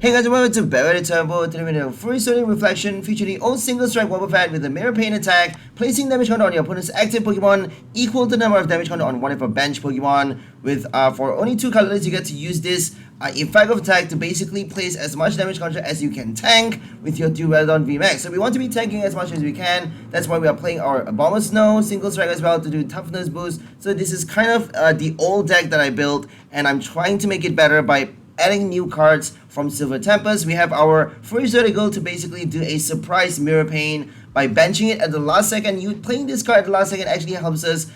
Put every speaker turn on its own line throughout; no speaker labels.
Hey guys, welcome to Bird Turbo. Today we have Furisode Reflection featuring old single strike Wobbuffet with a mirror pain attack, placing damage counter on your opponent's active Pokemon equal to the number of damage counter on one of your bench Pokemon. With for only 2 colors, you get to use this effect of attack to basically place as much damage counter as you can tank with your Duraludon VMAX. So we want to be tanking as much as we can. That's why we are playing our Abomasnow single strike as well to do toughness boost. So this is kind of the old deck that I built, and I'm trying to make it better by adding new cards from 𝑺𝒊𝒍𝒗𝒆𝒓. We have our Furisode Girl to basically do a surprise mirror pain by benching it at the last second. You playing this card at the last second actually helps us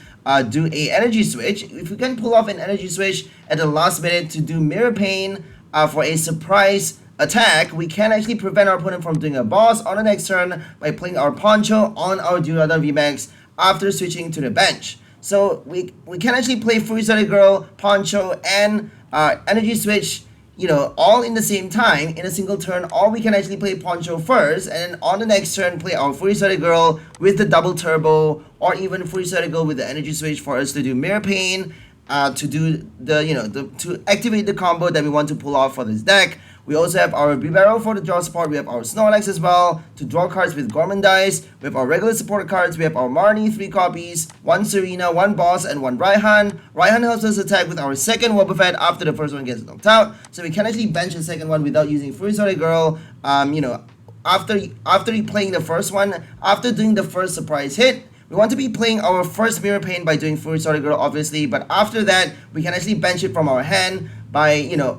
do a energy switch. If we can pull off an energy switch at the last minute to do mirror pain for a surprise attack, we can actually prevent our opponent from doing a boss on the next turn by playing our Poncho on our Duraludon VMAX after switching to the bench. So we can actually play Furisode Girl, Poncho, and energy switch, you know, all in the same time in a single turn, or we can actually play Poncho first and then on the next turn play our Furisode Girl with the double turbo, or even Furisode Girl with the energy switch for us to do mirror pain, to do the to activate the combo that we want to pull off for this deck. We also have our Bibarel for the draw support. We have our Snorlax as well to draw cards with Gorman dice. We have our regular support cards. We have our Marnie, 3 copies, 1 Serena, 1 Boss, and 1 Raihan. Raihan helps us attack with our second Wobbuffet after the first one gets knocked out. So we can actually bench the second one without using Furisode Girl. After playing the first one, after doing the first surprise hit, we want to be playing our first mirror pain by doing Furisode Girl, obviously, but after that, we can actually bench it from our hand by,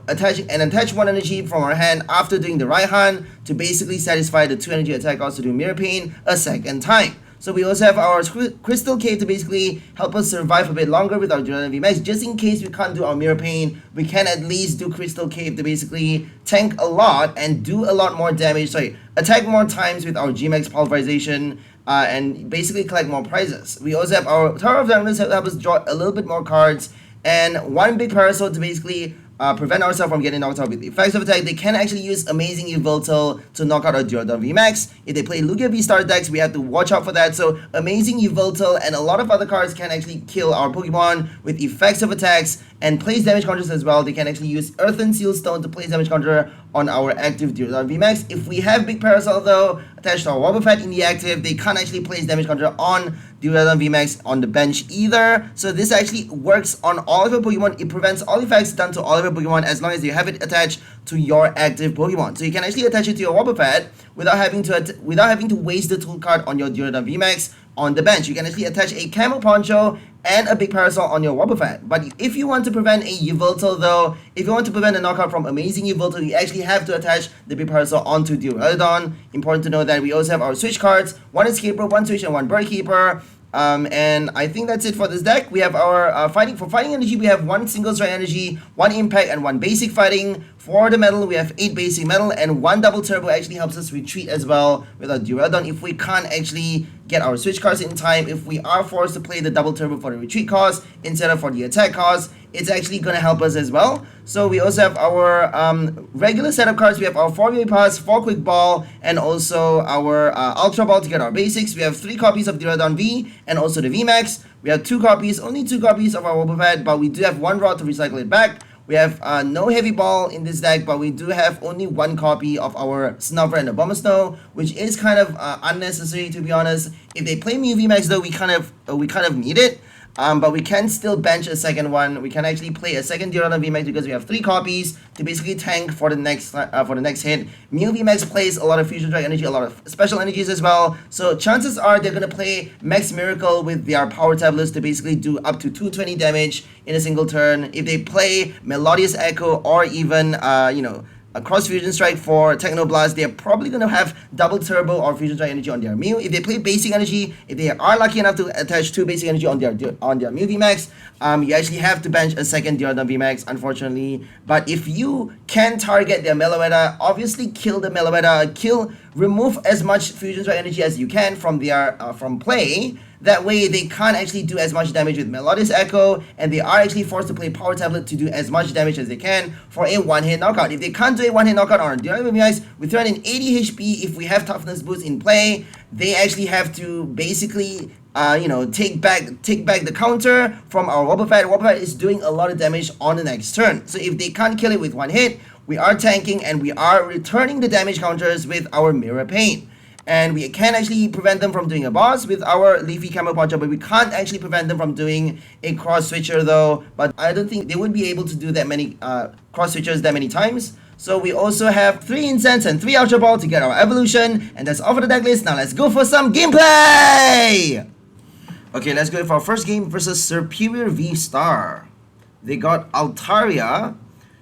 attach 1 energy from our hand after doing the Raihan to basically satisfy the 2 energy attack, also do mirror pain a second time. So we also have our Crystal Cave to basically help us survive a bit longer with our Duraludon VMAX. Just in case we can't do our mirror pain, we can at least do Crystal Cave to basically tank a lot and do a lot more damage, attack more times with our G-Max pulverization, and basically collect more prizes. We also have our Tower of Darkness to help us draw a little bit more cards, and 1 Big Parasol to basically prevent ourselves from getting knocked out with the effects of attack. They can actually use Amazing 𝑑𝑍𝒐𝒍 to knock out our Duraludon VMAX. If they play Lugia V-Star decks, we have to watch out for that. So Amazing 𝑑𝑍𝒐𝒍 and a lot of other cards can actually kill our Pokemon with effects of attacks and place damage counters as well. They can actually use Earth and Seal Stone to place damage counter on our active Duraludon VMAX. If we have Big Parasol though attached to our Wobbuffet in the active, they can't actually place damage counter on Duraludon VMAX on the bench either. So this actually works on all of your Pokemon. It prevents all effects done to all of your Pokemon as long as you have it attached to your active Pokemon. So you can actually attach it to your Wobbuffet without having to waste the tool card on your Duraludon VMAX on the bench. You can actually attach a Camo Poncho and a Big Parasol on your Wobbuffet. But if you want to prevent a 𝑑𝑍𝒐𝒍 though, if you want to prevent a knockout from Amazing 𝑑𝑍𝒐𝒍, you actually have to attach the Big Parasol onto Duraludon. Important to know that we also have our switch cards, 1 Escape Rope, 1 Switch, and 1 Bird Keeper. And I think that's it for this deck. We have our fighting energy. We have 1 single strike energy, 1 impact, and 1 basic fighting. For the metal, we have 8 basic metal, and 1 double turbo actually helps us retreat as well with our Duraludon if we can't actually get our switch cards in time. If we are forced to play the double turbo for the retreat cost instead of for the attack cost, it's actually going to help us as well. So we also have our regular setup cards. We have our 4 VIP Pass, 4 Quick Ball, and also our Ultra Ball to get our basics. We have 3 copies of Duraludon V and also the VMAX. We have only 2 copies of our Wobbuffet, but we do have 1 rod to recycle it back. We have no heavy ball in this deck, but we do have only 1 copy of our Snover and Abomasnow, which is kind of unnecessary, to be honest. If they play Mew VMAX though, we kind of need it. But we can still bench a second one. We can actually play a second Duraludon VMAX because we have 3 copies to basically tank for the next hit. Mew VMAX plays a lot of Fusion Strike energy, a lot of special energies as well. So chances are they're gonna play Max Miracle with their power tablets to basically do up to 220 damage in a single turn. If they play Melodious Echo or even a Cross Fusion Strike for Technoblast, they're probably going to have double turbo or Fusion Strike energy on their Mew. If they play basic energy, if they are lucky enough to attach 2 basic energy on their Mew VMAX, you actually have to bench a second Duraludon VMAX, unfortunately. But if you can target their 𝑑𝑍𝒐𝒍, obviously kill the 𝑑𝑍𝒐𝒍, remove as much Fusion Strike energy as you can from their from play. That way they can't actually do as much damage with Melodious Echo, and they are actually forced to play Power Tablet to do as much damage as they can for a 1-hit knockout. If they can't do a 1-hit knockout on Duraludon VMAX, we throw in 80 HP. If we have toughness boost in play, they actually have to basically take back the counter from our Wobbuffet. Wobbuffet is doing a lot of damage on the next turn. So if they can't kill it with 1 hit, we are tanking and we are returning the damage counters with our Mirror Paint. And we can actually prevent them from doing a boss with our Leafy Camo Poncho, but we can't actually prevent them from doing a cross switcher though. But I don't think they would be able to do that many cross switchers that many times. So we also have 3 Incense and 3 Ultra Ball to get our Evolution. And that's all for the deck list. Now let's go for some gameplay! Okay, let's go for our first game versus Superior V-Star. They got Altaria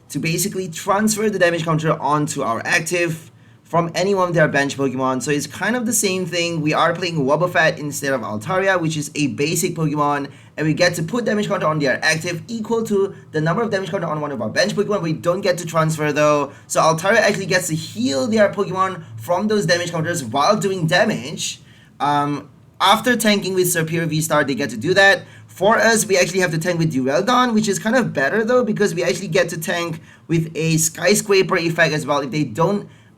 to basically transfer the damage counter onto our active from any one of their bench Pokemon. So it's kind of the same thing. We are playing Wobbuffet instead of Altaria, which is a basic Pokemon, and we get to put damage counter on their active equal to the number of damage counter on one of our bench Pokemon. We don't get to transfer though. So Altaria actually gets to heal their Pokemon from those damage counters while doing damage. After tanking with Superior V-Star, they get to do that. For us, we actually have to tank with Duraludon, which is kind of better though, because we actually get to tank with a Skyscraper effect as well.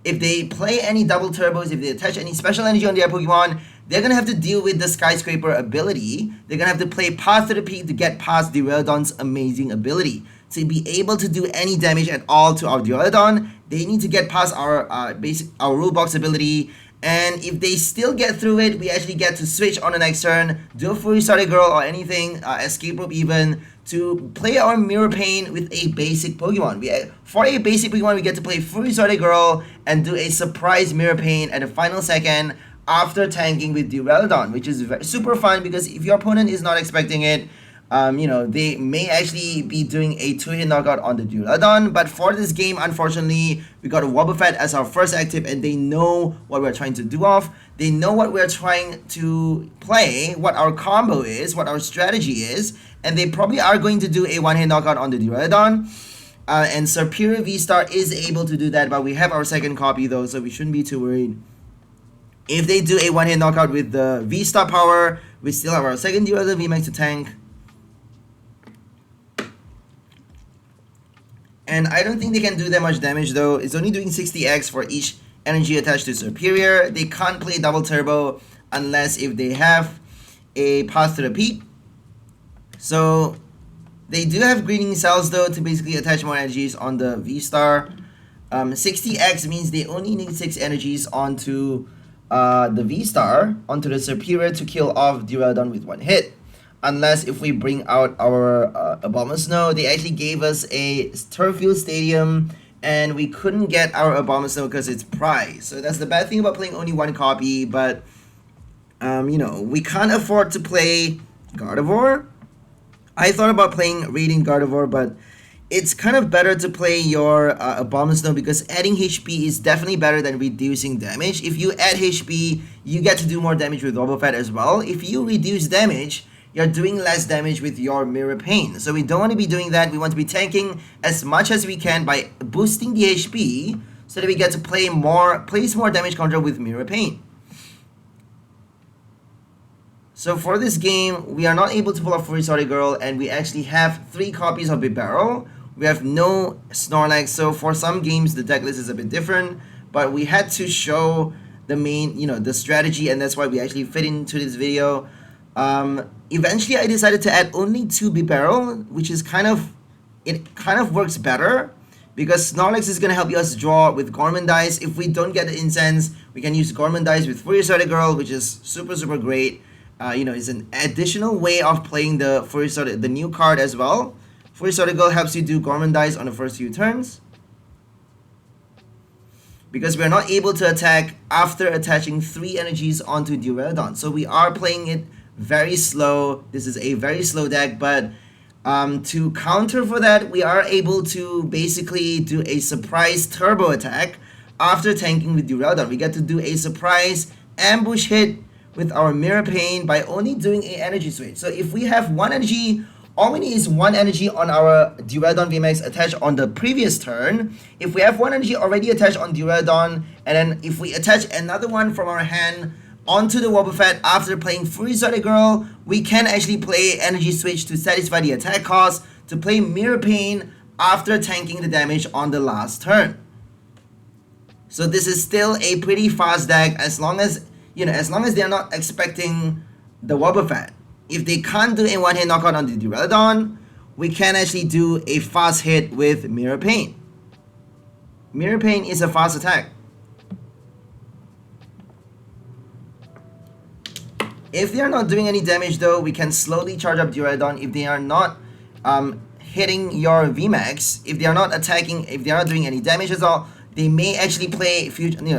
If they play any double turbos, if they attach any special energy on their Pokemon, they're going to have to deal with the Skyscraper ability. They're going to have to play Path to the Peak to get past Duraludon's amazing ability. To be able to do any damage at all to our Duraludon, they need to get past our rule box ability. And if they still get through it, we actually get to switch on the next turn, do a Furisode Girl or anything, Escape Rope even, to play our Mirror Paint with a basic Pokemon. For a basic Pokemon, we get to play Furisode Girl and do a surprise Mirror Paint at the final second after tanking with Duraludon, which is super fun because if your opponent is not expecting it, they may actually be doing a 2-hit knockout on the Duraludon. But for this game, unfortunately, we got a Wobbuffet as our first active, and they know what we're trying to do off. They know what we're trying to play, what our combo is, what our strategy is, and they probably are going to do a 1-hit knockout on the Duraludon. And Superior V-Star is able to do that, but we have our second copy though, so we shouldn't be too worried. If they do a 1-hit knockout with the V-Star power, we still have our second Duraludon VMAX to tank. And I don't think they can do that much damage though. It's only doing 60x for each energy attached to Superior. They can't play double turbo unless if they have a Path to the Peak. So they do have Greeting Cells though to basically attach more energies on the V-Star. 60x means they only need 6 energies onto the V-Star, onto the Superior to kill off Duraludon with 1 hit. Unless if we bring out our Abomasnow. They actually gave us a Turffield Stadium and we couldn't get our Abomasnow because it's prize. So that's the bad thing about playing only 1 copy, but we can't afford to play Gardevoir. I thought about playing Radiant Gardevoir, but it's kind of better to play your Abomasnow because adding HP is definitely better than reducing damage. If you add HP, you get to do more damage with Wobbuffet as well. If you reduce damage, you're doing less damage with your Mirror Paint. So we don't want to be doing that. We want to be tanking as much as we can by boosting the HP so that we get to place more damage counter with Mirror Paint. So for this game, we are not able to pull off Furisode Girl, and we actually have 3 copies of Bibarel. We have no Snorlax, so for some games the deck list is a bit different, but we had to show the main, the strategy, and that's why we actually fit into this video. Eventually I decided to add only 2 Bibarel, which is kind of works better because Snorlax is going to help us draw with Gourmandize. If we don't get the Incense, we can use Gourmandize with Furisode Girl, which is super great. It's an additional way of playing the new card as well. Furisode Girl helps you do Gourmandize on the first few turns, because we're not able to attack after attaching 3 energies onto Duraludon. So we are playing it very slow. This is a very slow deck, but to counter for that, we are able to basically do a surprise turbo attack after tanking with Duraludon. We get to do a surprise ambush hit with our Mirror Paint by only doing a energy switch. So if we have 1 energy, all we need is 1 energy on our Duraludon VMAX attached on the previous turn. If we have 1 energy already attached on Duraludon, and then if we attach another one from our hand onto the Wobbuffet after playing Furisode Girl, we can actually play Energy Switch to satisfy the attack cost to play Mirror Paint after tanking the damage on the last turn. So this is still a pretty fast deck as long as they're not expecting the Wobbuffet. If they can't do a 1-hit knockout on the Duraludon, we can actually do a fast hit with Mirror Paint. Mirror Pain is a fast attack. If they are not doing any damage though, we can slowly charge up Duraludon. If they are not hitting your VMAX, if they are not attacking, if they are not doing any damage at all, they may actually play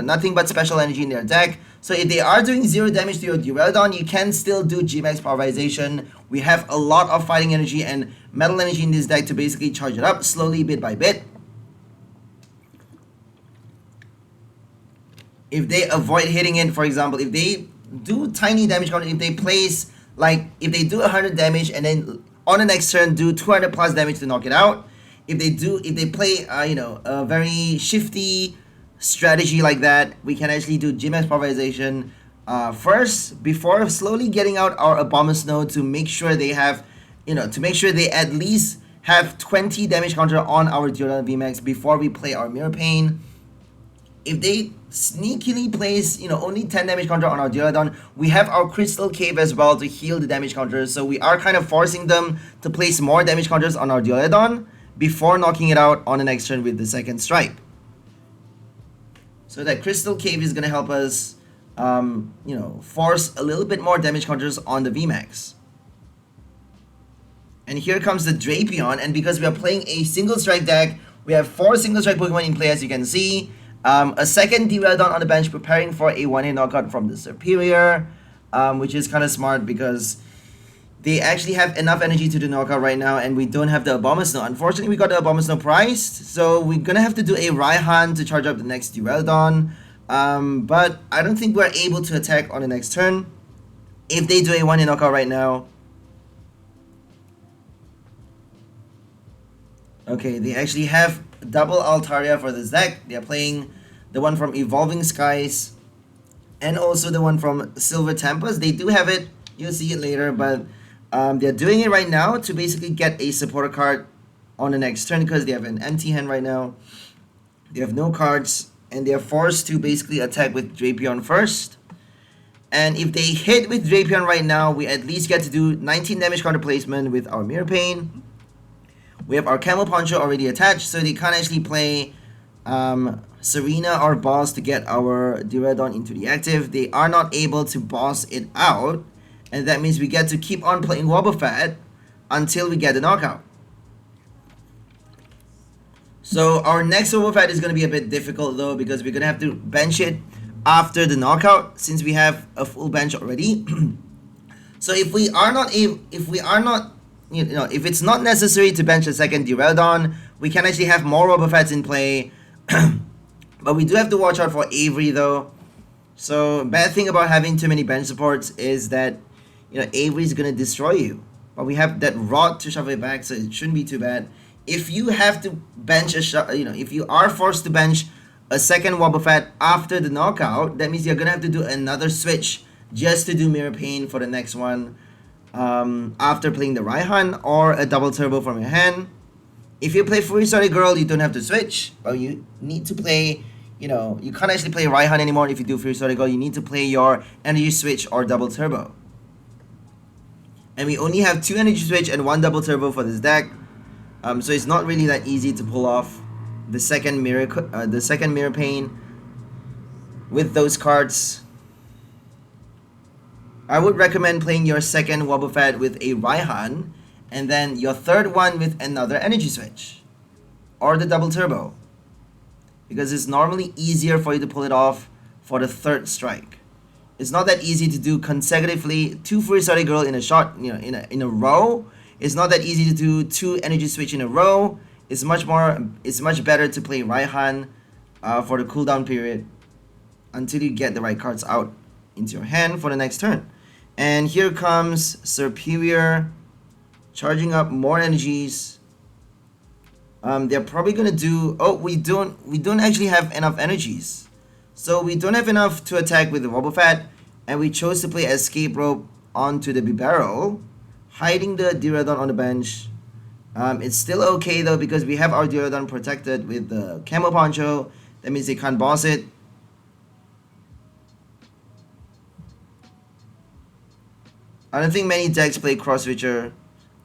nothing but special energy in their deck. So if they are doing 0 damage to your Duraludon, you can still do 𝑔max Powerization. We have a lot of fighting energy and metal energy in this deck to basically charge it up slowly, bit by bit. If they avoid hitting it, for example, if they do tiny damage counter, if they place, like, if they do 100 damage and then on the next turn do 200 plus damage to knock it out, if they play a very shifty strategy like that, we can actually do 𝑔max Powerization first before slowly getting out our Abomasnow to make sure they have, to make sure they at least have 20 damage counter on our Duraludon VMAX before we play our Mirror Pain. If they sneakily place, only 10 damage counter on our Duraludon, we have our Crystal Cave as well to heal the damage counters. So we are kind of forcing them to place more damage counters on our Duraludon before knocking it out on the next turn with the second strike. So that Crystal Cave is going to help us, force a little bit more damage counters on the VMAX. And here comes the Drapion, and because we are playing a single strike deck, we have 4 single strike Pokemon in play, as you can see. A second Duraludon on the bench preparing for a one-hit knockout from the Serperior, which is kind of smart because they actually have enough energy to do knockout right now, and we don't have the Abomasnow. Unfortunately, we got the Abomasnow priced, so we're gonna have to do a Raihan to charge up the next Duraludon. But I don't think we're able to attack on the next turn if they do a one-hit knockout right now. Okay, they actually have double Altaria for this deck. They are playing the one from Evolving Skies and also the one from 𝑺𝒊𝒍𝒗𝒆𝒄. They do have it, you'll see it later, but they're doing it right now to basically get a supporter card on the next turn because they have an empty hand right now. They have no cards, and they're forced to basically attack with Drapion first. And if they hit with Drapion right now, we at least get to do 19 damage counter placement with our Mirror Pain. We have our Camo Poncho already attached, so they can't actually play Serena or Boss to get our Duraludon into the active. They are not able to boss it out, and that means we get to keep on playing Wobbuffet until we get the knockout. So our next Wobbuffet is going to be a bit difficult though, because we're going to have to bench it after the knockout since we have a full bench already. So if it's not necessary to bench a second Duraludon, we can actually have more Wobbuffets in play. But we do have to watch out for Avery though. So bad thing about having too many bench supports is that Avery is gonna destroy you. But we have that Rod to shove it back, so it shouldn't be too bad. If you have to bench if you are forced to bench a second Wobbuffet after the knockout, that means you're gonna have to do another switch just to do Mirror Pain for the next one. After playing the Raihan or a double turbo from your hand. If you play Furisode Girl, you don't have to switch. Well, you need to play, you can't actually play Raihan anymore if you do Furisode Girl. You need to play your Energy Switch or double turbo. And we only have 2 Energy Switch and 1 double turbo for this deck. So it's not really that easy to pull off the second Mirror Pain with those cards. I would recommend playing your second Wobbuffet with a Raihan, and then your third one with another Energy Switch or the double turbo, because it's normally easier for you to pull it off for the third strike. It's not that easy to do consecutively 2 Furisode Girl in a shot, in a row. It's not that easy to do 2 Energy Switch in a row. It's much better to play Raihan for the cooldown period until you get the right cards out into your hand for the next turn. And here comes Serperior charging up more energies. They're probably gonna do, we don't actually have enough energies, so we don't have enough to attack with the Wobbuffet, and we chose to play Escape Rope onto the Bibarel, hiding the Duraludon on the bench. It's still okay though, because we have our Duraludon protected with the Camo Poncho. That means they can't boss it. I don't think many decks play Cross Switcher.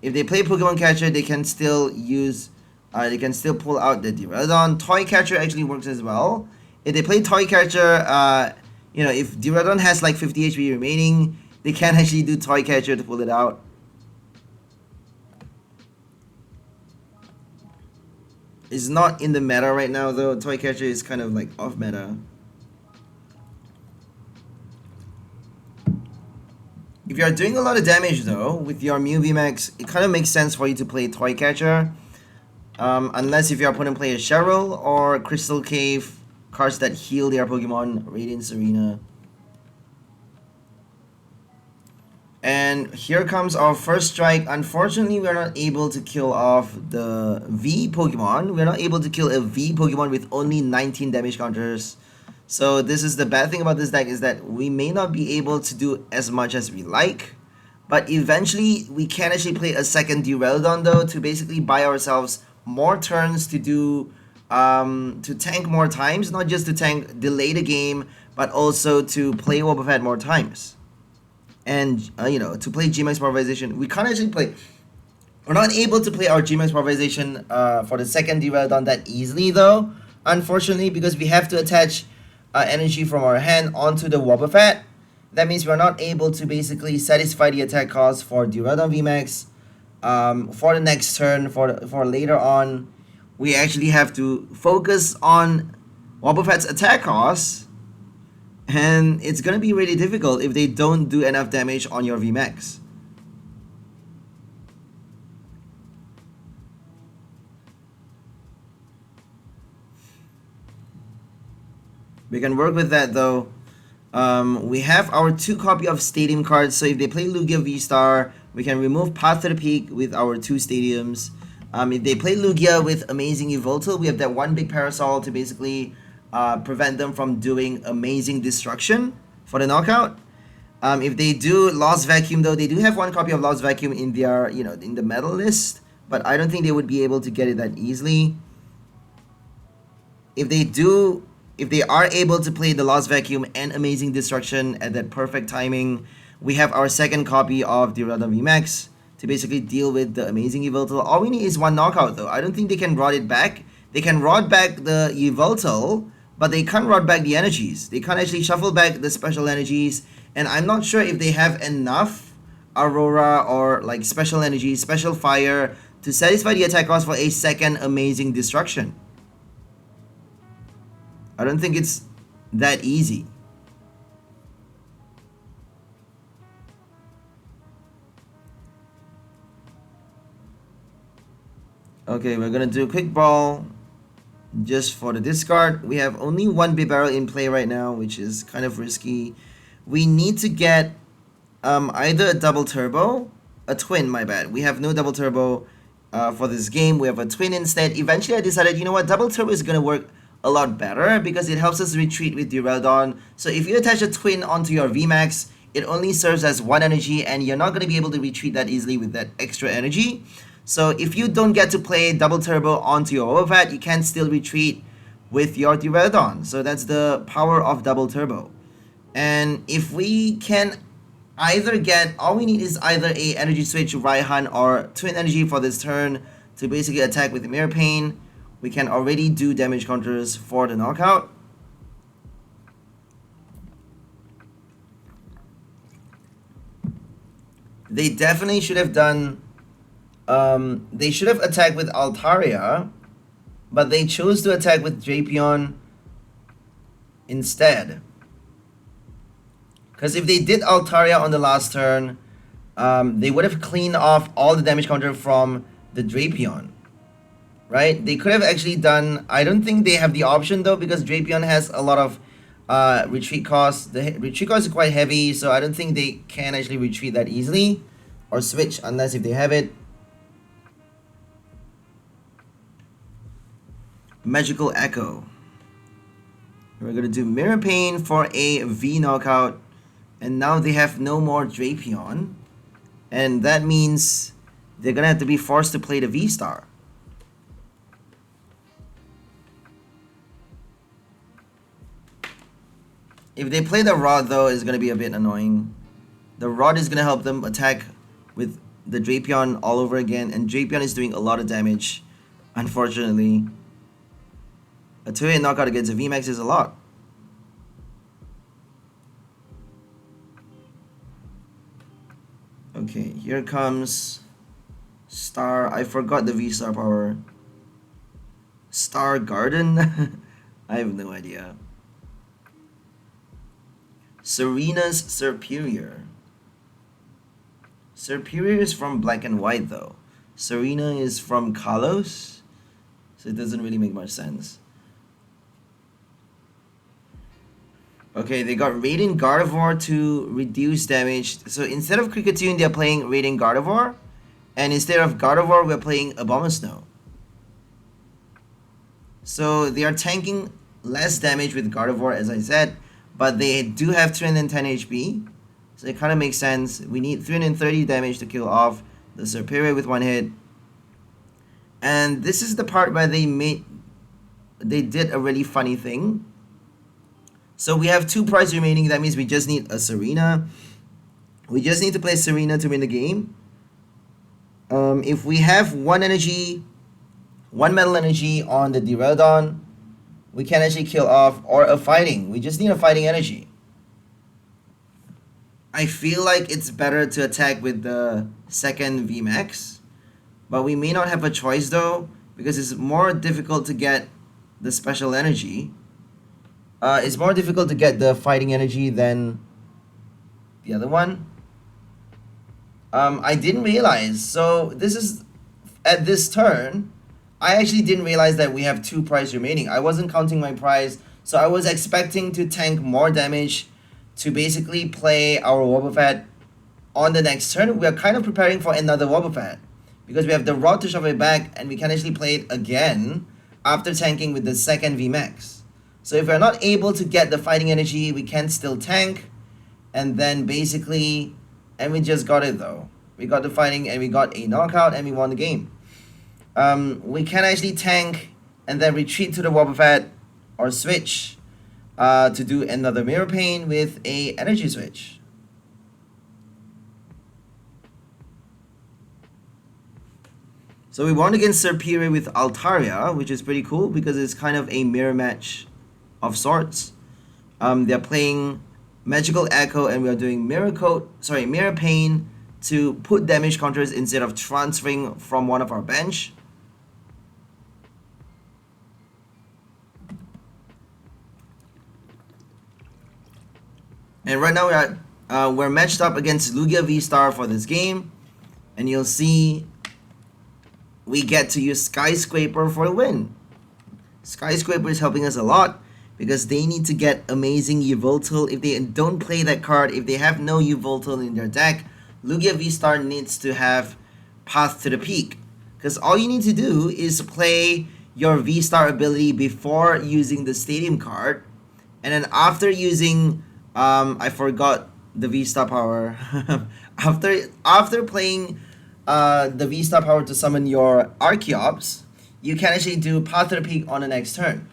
If they play Pokemon Catcher, they can still use They can still pull out the Duraludon. Toy Catcher actually works as well. If they play Toy Catcher, you know, if Duraludon has like 50 HP remaining, they can actually do Toy Catcher to pull it out. It's not in the meta right now though. Toy Catcher is kind of like off meta. If you are doing a lot of damage though with your Mew VMAX, it kind of makes sense for you to play Toy Catcher. Unless if your opponent plays Cheryl or Crystal Cave, cards that heal their Pokemon, Radiant Serena. And here comes our first strike. Unfortunately, we are not able to kill off the V Pokemon. We are not able to kill a V Pokemon with only 19 damage counters. So this is the bad thing about this deck, is that we may not be able to do as much as we like. But eventually, we can actually play a second Duraludon though to basically buy ourselves more turns to do, to tank more times. Not just to tank, delay the game, but also to play Wobbuffet more times. And, you know, to play Gmax Pulverization, we can't actually play. We're not able to play our Gmax Pulverization for the second Duraludon that easily though, unfortunately, because we have to attach energy from our hand onto the Wobbuffet. That means we're not able to basically satisfy the attack cost for Duraludon VMAX. For the next turn, for later on, we actually have to focus on Wobbuffet's attack cost, and it's gonna be really difficult if they don't do enough damage on your VMAX. We can work with that though. We have our 2 copy of Stadium cards, so if they play Lugia V-Star, we can remove Path to the Peak with our 2 Stadiums. If they play Lugia with Amazing Yveltal, we have that 1 Big Parasol to basically prevent them from doing Amazing Destruction for the knockout. If they do Lost Vacuum though, they do have 1 copy of Lost Vacuum in their, you know, in the medal list, but I don't think they would be able to get it that easily. If they are able to play the Lost Vacuum and Amazing Destruction at that perfect timing, we have our second copy of Duraludon VMAX to basically deal with the Amazing Yveltal. All we need is 1 knockout though. I don't think they can rod it back. They can rod back the Yveltal, but they can't rod back the energies. They can't actually shuffle back the special energies, and I'm not sure if they have enough Aurora or like special energy, special fire to satisfy the attack cost for a second Amazing Destruction. I don't think it's that easy. Okay, we're gonna do a quick ball just for the discard. We have only 1 Bibarel in play right now, which is kind of risky. We need to get either a double turbo, a twin, my bad. We have no double turbo for this game. We have a twin instead. Eventually I decided, you know what, double turbo is gonna work a lot better because it helps us retreat with Duraludon. So if you attach a twin onto your VMAX, it only serves as 1 energy, and you're not going to be able to retreat that easily with that extra energy. So if you don't get to play double turbo onto your Wobbuffet, you can still retreat with your Duraludon. So that's the power of double turbo. And if we can either get, all we need is either a Energy Switch Raihan or Twin Energy for this turn to basically attack with Mirror Pain. We can already do damage counters for the knockout. They definitely should have done, they should have attacked with Altaria, but they chose to attack with Drapion instead. Because if they did Altaria on the last turn, they would have cleaned off all the damage counter from the Drapion. Right? They could have actually done, I don't think they have the option though, because Drapion has a lot of retreat costs. The retreat cost is quite heavy, so I don't think they can actually retreat that easily or switch unless if they have it. Magical Echo. We're gonna do Mirror Pain for a V knockout, and now they have no more Drapion, and that means they're gonna have to be forced to play the V-Star. If they play the Rod though, it's gonna be a bit annoying. The Rod is gonna help them attack with the Drapion all over again, and Drapion is doing a lot of damage unfortunately. A 2-hit knockout against a VMAX is a lot. Okay, here comes Star. I forgot the V-Star power. Star Garden? I have no idea. Serena's Superior. Superior is from Black and White though. Serena is from Kalos, so it doesn't really make much sense. Okay, they got Radiant Gardevoir to reduce damage. So instead of Kricketune, they're playing Radiant Gardevoir. And instead of Gardevoir, we're playing Abomasnow. So they are tanking less damage with Gardevoir, as I said. But they do have 310 HP. So it kind of makes sense. We need 330 damage to kill off the Superior with one hit. And this is the part where they did a really funny thing. So we have 2 prizes remaining. That means we just need a Serena. We just need to play Serena to win the game. If we have 1 energy, 1 metal energy on the Duraludon, we can actually kill off, or a fighting. We just need a fighting energy. I feel like it's better to attack with the second VMAX, but we may not have a choice though, because it's more difficult to get the special energy. It's more difficult to get the fighting energy than the other one. I didn't realize, so this is, at this turn, I actually didn't realize that we have 2 prize remaining. I wasn't counting my prize, so I was expecting to tank more damage to basically play our Wobbuffet on the next turn. We are kind of preparing for another Wobbuffet, because we have the Rod to shove it back, and we can actually play it again after tanking with the second VMAX. So if we're not able to get the fighting energy, we can still tank, and then basically, and we just got it though. We got the fighting, and we got a knockout, and we won the game. We can actually tank, and then retreat to the Wobbuffet, or switch, to do another Mirror Pain with a Energy Switch. So we won against Superior with Altaria, which is pretty cool, because it's kind of a mirror match of sorts. They're playing Magical Echo, and we are doing Mirror Pain to put damage counters instead of transferring from one of our bench. And right now we're matched up against Lugia V-Star for this game, and you'll see we get to use Skyscraper for a win. Skyscraper is helping us a lot, because they need to get amazing 𝑺𝒊𝒍𝒐. If they don't play that card, if they have no 𝑺𝒊𝒍𝒐 in their deck, Lugia V-Star needs to have Path to the Peak. Because all you need to do is play your V-Star ability before using the Stadium card. And then after using, I forgot the V-Star power. after playing the V-Star power to summon your Archeops, you can actually do Path to the Peak on the next turn.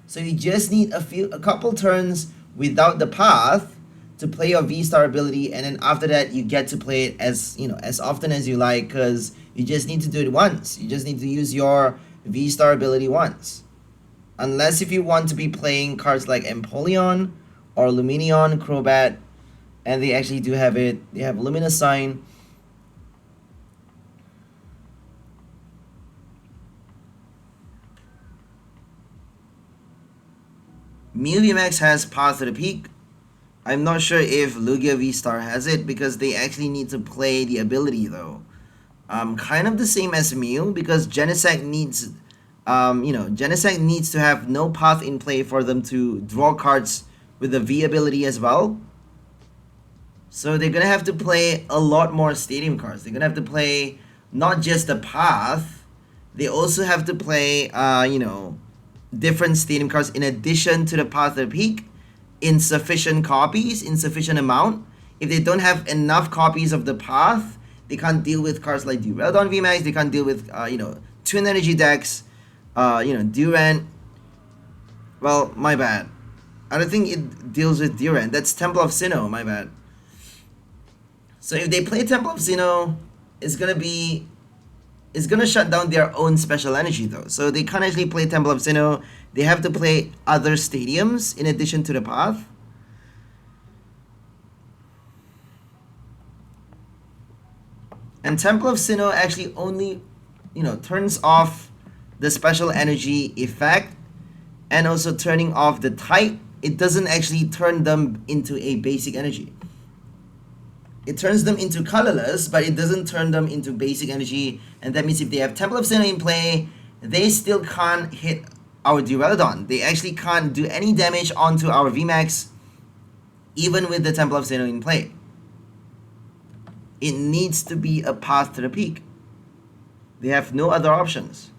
So you just need a couple turns without the path to play your V-Star ability, and then after that you get to play it as often as you like, because you just need to do it once. You just need to use your V-Star ability once. Unless if you want to be playing cards like Empoleon or Lumineon, Crobat, and they actually do have it. They have Luminous Sign. Mew VMAX has Path to the Peak. I'm not sure if Lugia V-Star has it, because they actually need to play the ability though. Kind of the same as Mew, because Genesect needs, Genesect needs to have no path in play for them to draw cards with the V ability as well. So they're gonna have to play a lot more Stadium cards. They're gonna have to play not just the path, they also have to play, different Stadium cards in addition to the Path to the Peak in sufficient copies, in sufficient amount. If they don't have enough copies of the path, they can't deal with cards like Duraludon VMAX, they can't deal with, Twin Energy decks, Durant. Well, my bad. I don't think it deals with Durant. That's Temple of Sinnoh, my bad. So if they play Temple of Sinnoh, it's gonna be is gonna shut down their own special energy though. So they can't actually play Temple of Sinnoh. They have to play other stadiums in addition to the path. And Temple of Sinnoh actually only, turns off the special energy effect and also turning off the type. It doesn't actually turn them into a basic energy. It turns them into colorless, but it doesn't turn them into basic energy. And that means if they have Temple of Sinnoh in play, they still can't hit our Duraludon. They actually can't do any damage onto our VMAX, even with the Temple of Sinnoh in play. It needs to be a path to the peak. They have no other options.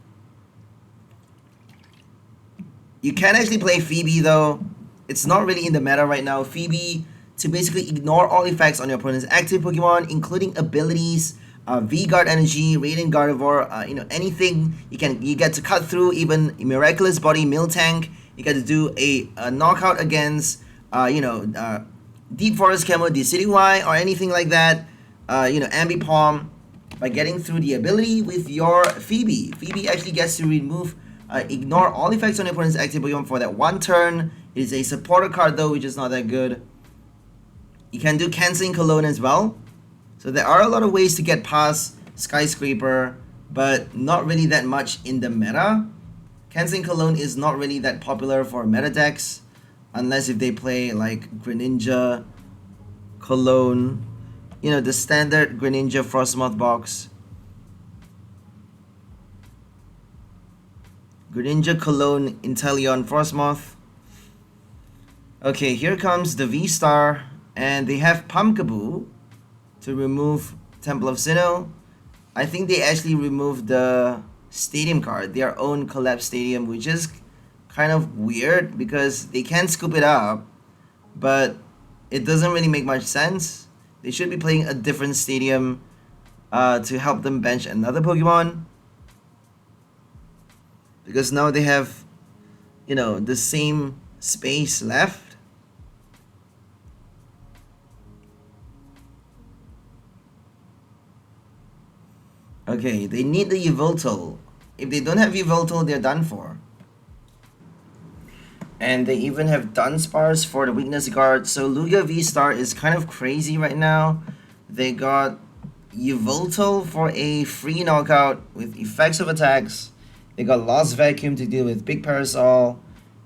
You can actually play Phoebe though. It's not really in the meta right now. Phoebe to basically ignore all effects on your opponent's active Pokemon, including abilities, V-Guard Energy, Radiant Gardevoir, anything. You get to cut through even Miraculous Body, Miltank. You get to do a knockout against, Deep Forest Camo, Decidueye, or anything like that. Ambipom, by getting through the ability with your Phoebe. Phoebe actually gets to remove, ignore all effects on your opponent's active Pokemon for that one turn. It is a supporter card though, which is not that good. You can do Canceling Cologne as well. So there are a lot of ways to get past Skyscraper, but not really that much in the meta. Canceling Cologne is not really that popular for meta decks, unless if they play like Greninja, Cologne, the standard Greninja Frostmoth box. Greninja, Cologne, Inteleon, Frostmoth. Okay, here comes the V-Star, and they have Pumpkaboo to remove Temple of Sinnoh. I think they actually removed the stadium card, their own collapsed stadium, which is kind of weird because they can scoop it up, but it doesn't really make much sense. They should be playing a different stadium to help them bench another Pokemon, because now they have, the same space left. Okay, they need the Yveltal. If they don't have Yveltal, they're done for. And they even have Dunsparce for the weakness guard. So Lugia V-Star is kind of crazy right now. They got Yveltal for a free knockout with effects of attacks. They got Lost Vacuum to deal with Big Parasol.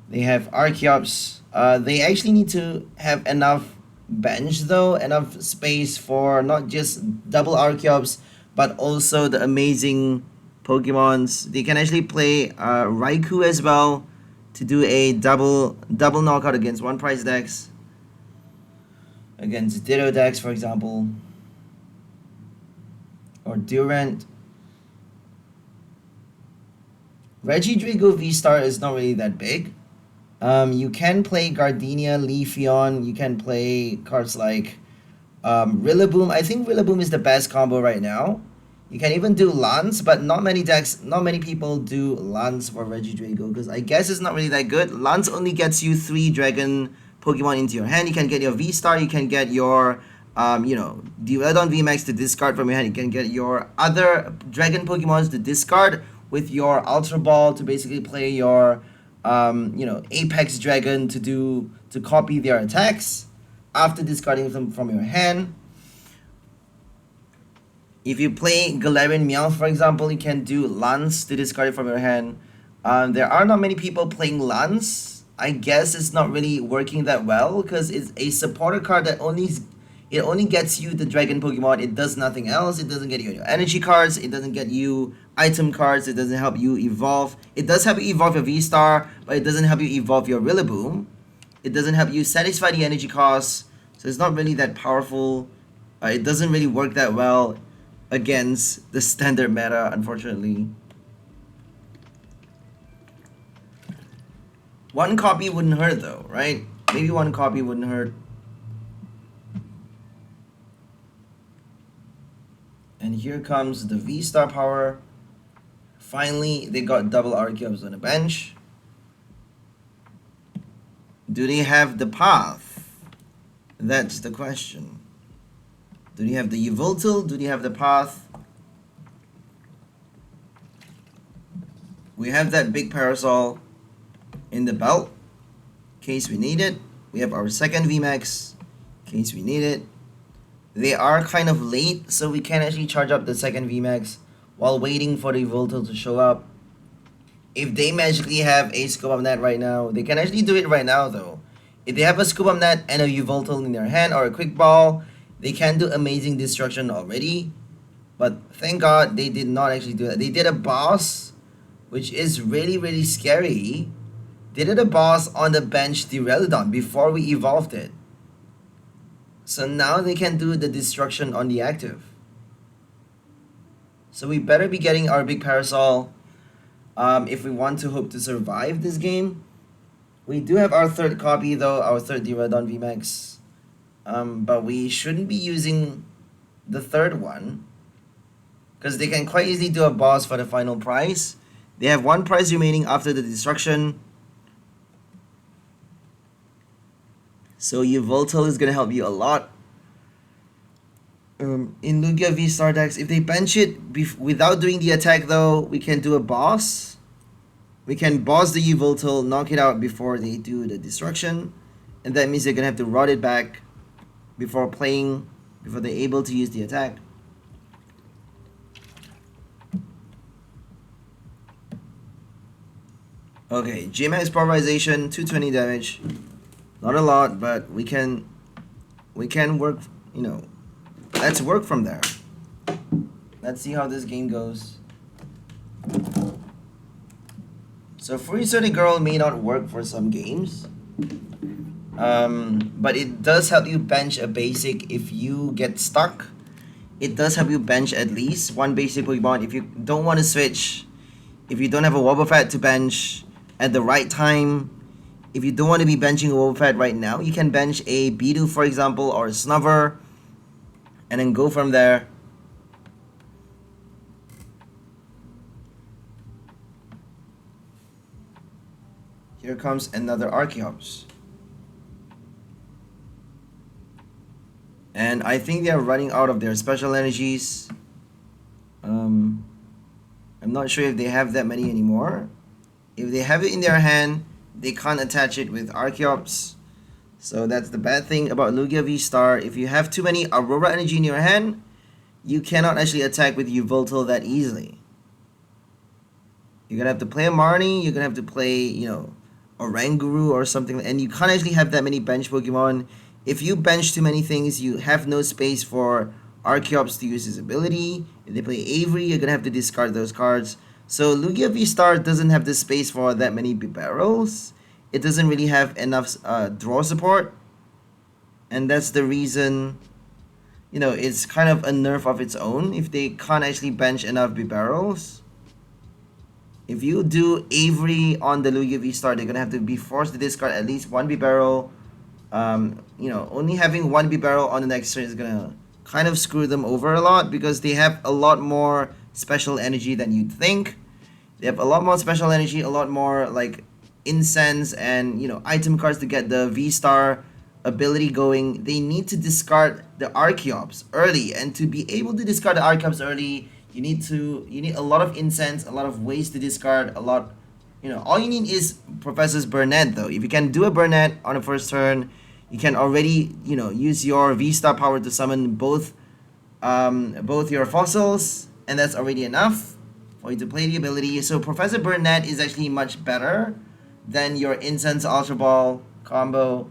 They have Archeops. They actually need to have enough bench though, enough space for not just double Archeops, but also the amazing Pokemons. They can actually play Raikou as well to do a double knockout against one price decks. Against Ditto decks, for example. Or Durant. Regidrago V-Star is not really that big. You can play Gardenia, Leafeon. You can play cards like Rillaboom. I think Rillaboom is the best combo right now. You can even do Lance, but not many people do Lance for Regidrago because I guess it's not really that good. Lance only gets you 3 dragon Pokemon into your hand. You can get your V-Star, you can get your Duraludon VMAX to discard from your hand. You can get your other dragon Pokemons to discard with your Ultra Ball to basically play your Apex Dragon to copy their attacks after discarding them from your hand. If you play Galarian Meowth, for example, you can do Lance to discard it from your hand. There are not many people playing Lance. I guess it's not really working that well because it's a supporter card that only gets you the dragon Pokemon. It does nothing else. It doesn't get you your energy cards. It doesn't get you item cards. It doesn't help you evolve. It does help you evolve your V-Star, but it doesn't help you evolve your Rillaboom. It doesn't help you satisfy the energy costs. So it's not really that powerful. It doesn't really work that well against the standard meta, unfortunately. One copy wouldn't hurt though, right? Maybe one copy wouldn't hurt. And here comes the V-Star power. Finally, they got double Archeops on the bench. Do they have the path? That's the question. Do they have the Yveltal? Do they have the path? We have that Big Parasol in the belt, in case we need it. We have our second VMAX, in case we need it. They are kind of late, so we can actually charge up the second VMAX while waiting for the Yveltal to show up. If they magically have a Scoop Up Net right now, they can actually do it right now though. If they have a Scoop Up Net and a Yveltal in their hand or a Quick Ball, they can do amazing destruction already. But thank God they did not actually do that. They did a boss, which is really scary. They did a boss on the bench Duraludon before we evolved it. So now they can do the destruction on the active. So we better be getting our Big Parasol if we want to hope to survive this game. We do have our third copy though, our third Duraludon VMAX. But we shouldn't be using the third one, because they can quite easily do a boss for the final prize. They have one prize remaining after the destruction. So Yveltal is going to help you a lot. In Lugia V Star decks, if they bench it without doing the attack though, we can do a boss. We can boss the Yveltal, knock it out before they do the destruction. And that means they're going to have to rot it back before they're able to use the attack. Okay, J-Max pulverization, 220 damage. Not a lot, but we can work, you know, let's work from there. Let's see how this game goes. So Furisode Girl may not work for some games. But it does help you bench a basic if you get stuck. It does help you bench at least one basic Pokemon if you don't want to switch. If you don't have a Wobbuffet to bench at the right time. If you don't want to be benching a Wobbuffet right now, you can bench a Bidoof, for example, or a Snover, and then go from there. Here comes another Archeops. And I think they're running out of their special energies. I'm not sure if they have that many anymore. If they have it in their hand, they can't attach it with Archeops. So that's the bad thing about Lugia V-Star. If you have too many Aurora energy in your hand, you cannot actually attack with Yveltal that easily. You're gonna have to play a Marnie, you're gonna have to play, you know, Oranguru or something, and you can't actually have that many bench Pokemon. If you bench too many things, you have no space for Archeops to use his ability. If they play Avery, you're gonna have to discard those cards. So Lugia V-Star doesn't have the space for that many Bibarels. It doesn't really have enough draw support. And that's the reason, you know, it's kind of a nerf of its own if they can't actually bench enough Bibarels. If you do Avery on the Lugia V-Star, they're gonna have to be forced to discard at least one Bibarel. You know, only having one Bibarel on the next turn is gonna kind of screw them over a lot, because they have a lot more special energy than you'd think. They have a lot more special energy, a lot more like incense and, you know, item cards to get the V-Star ability going. They need to discard the Archeops early, and to be able to discard the Archeops early, you need a lot of incense, a lot of ways to discard, a lot, you know, all you need is Professor's Burnett though. If you can do a Burnett on the first turn, you can already, you know, use your V-Star power to summon both your fossils, and that's already enough for you to play the ability. So Professor Burnett is actually much better than your Incense Ultra Ball combo.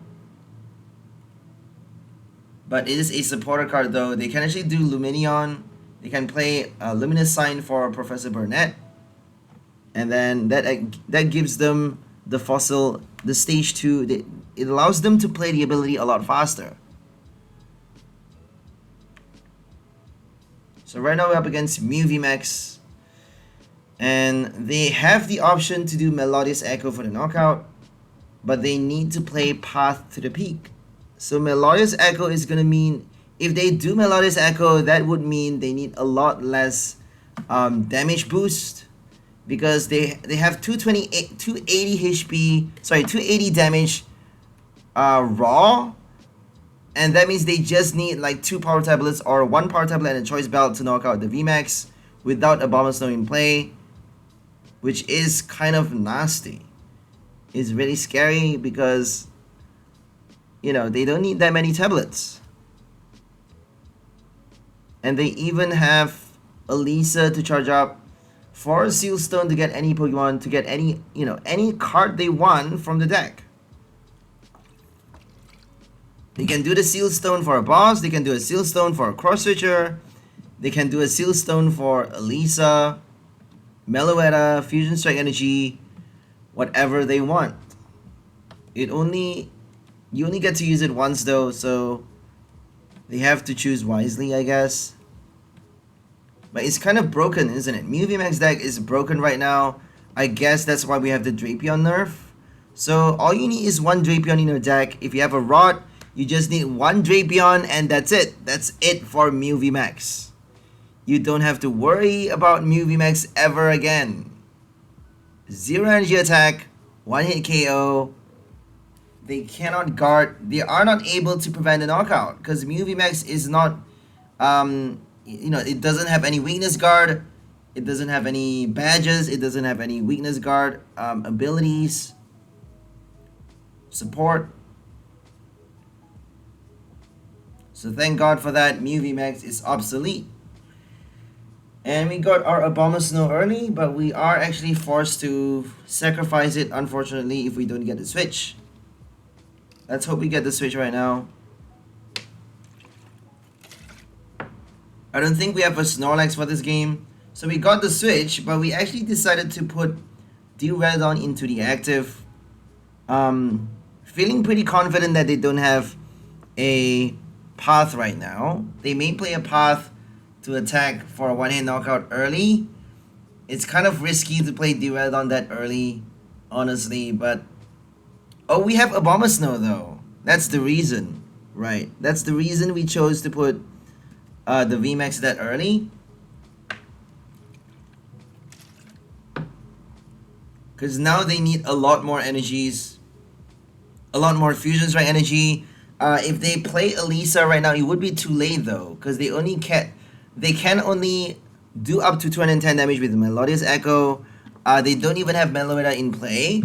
But it is a supporter card though. They can actually do Luminion. They can play Luminous Sign for Professor Burnett. And then that gives them the fossil, the stage 2. It allows them to play the ability a lot faster. So right now we're up against Mew VMAX. And they have the option to do Melodious Echo for the knockout, but they need to play Path to the Peak. So Melodious Echo is going to mean, if they do Melodious Echo, that would mean they need a lot less damage boost, because they have 280 HP, sorry, 280 damage raw, and that means they just need like 2 power tablets or 1 power tablet and a choice belt to knock out the VMAX without Abomasnow in play. which is kind of nasty. It's really scary because, you know, they don't need that many tablets. And they even have Elisa to charge up for a Seal Stone to get any Pokemon, to get any, you know, any card they want from the deck. They can do the Seal Stone for a boss, they can do a Seal Stone for a Cross Switcher, they can do a Seal Stone for Elisa, Meloetta, Fusion Strike Energy, whatever they want. You only get to use it once though, so they have to choose wisely, I guess. But it's kind of broken, isn't it? Mew VMAX deck is broken right now. I guess that's why we have the Drapion nerf. So all you need is one Drapion in your deck. If you have a Rod, you just need one Drapion and that's it. That's it for Mew VMAX. You don't have to worry about Mew VMAX ever again. 0 energy attack, 1-hit KO. They cannot guard. They are not able to prevent a knockout because Mew VMAX is not, you know, it doesn't have any weakness guard. It doesn't have any badges. It doesn't have any weakness guard abilities. Support. So thank God for that. Mew VMAX is obsolete. And we got our Abomasnow early, but we are actually forced to sacrifice it, unfortunately, if we don't get the switch. Let's hope we get the switch right now. I don't think we have a Snorlax for this game. So we got the switch, but we actually decided to put Duraludon into the active. Feeling pretty confident that they don't have a path right now. They may play a path to attack for a one-hit knockout early. It's kind of risky to play Duraludon that early, honestly, but... Oh, we have Abomasnow though. That's the reason, right? That's the reason we chose to put the VMAX that early. Because now they need a lot more energies, a lot more Fusion Strike energy. If they play Elisa right now, it would be too late though, because they can only do up to 210 damage with Melodious Echo. They don't even have Meloetta in play.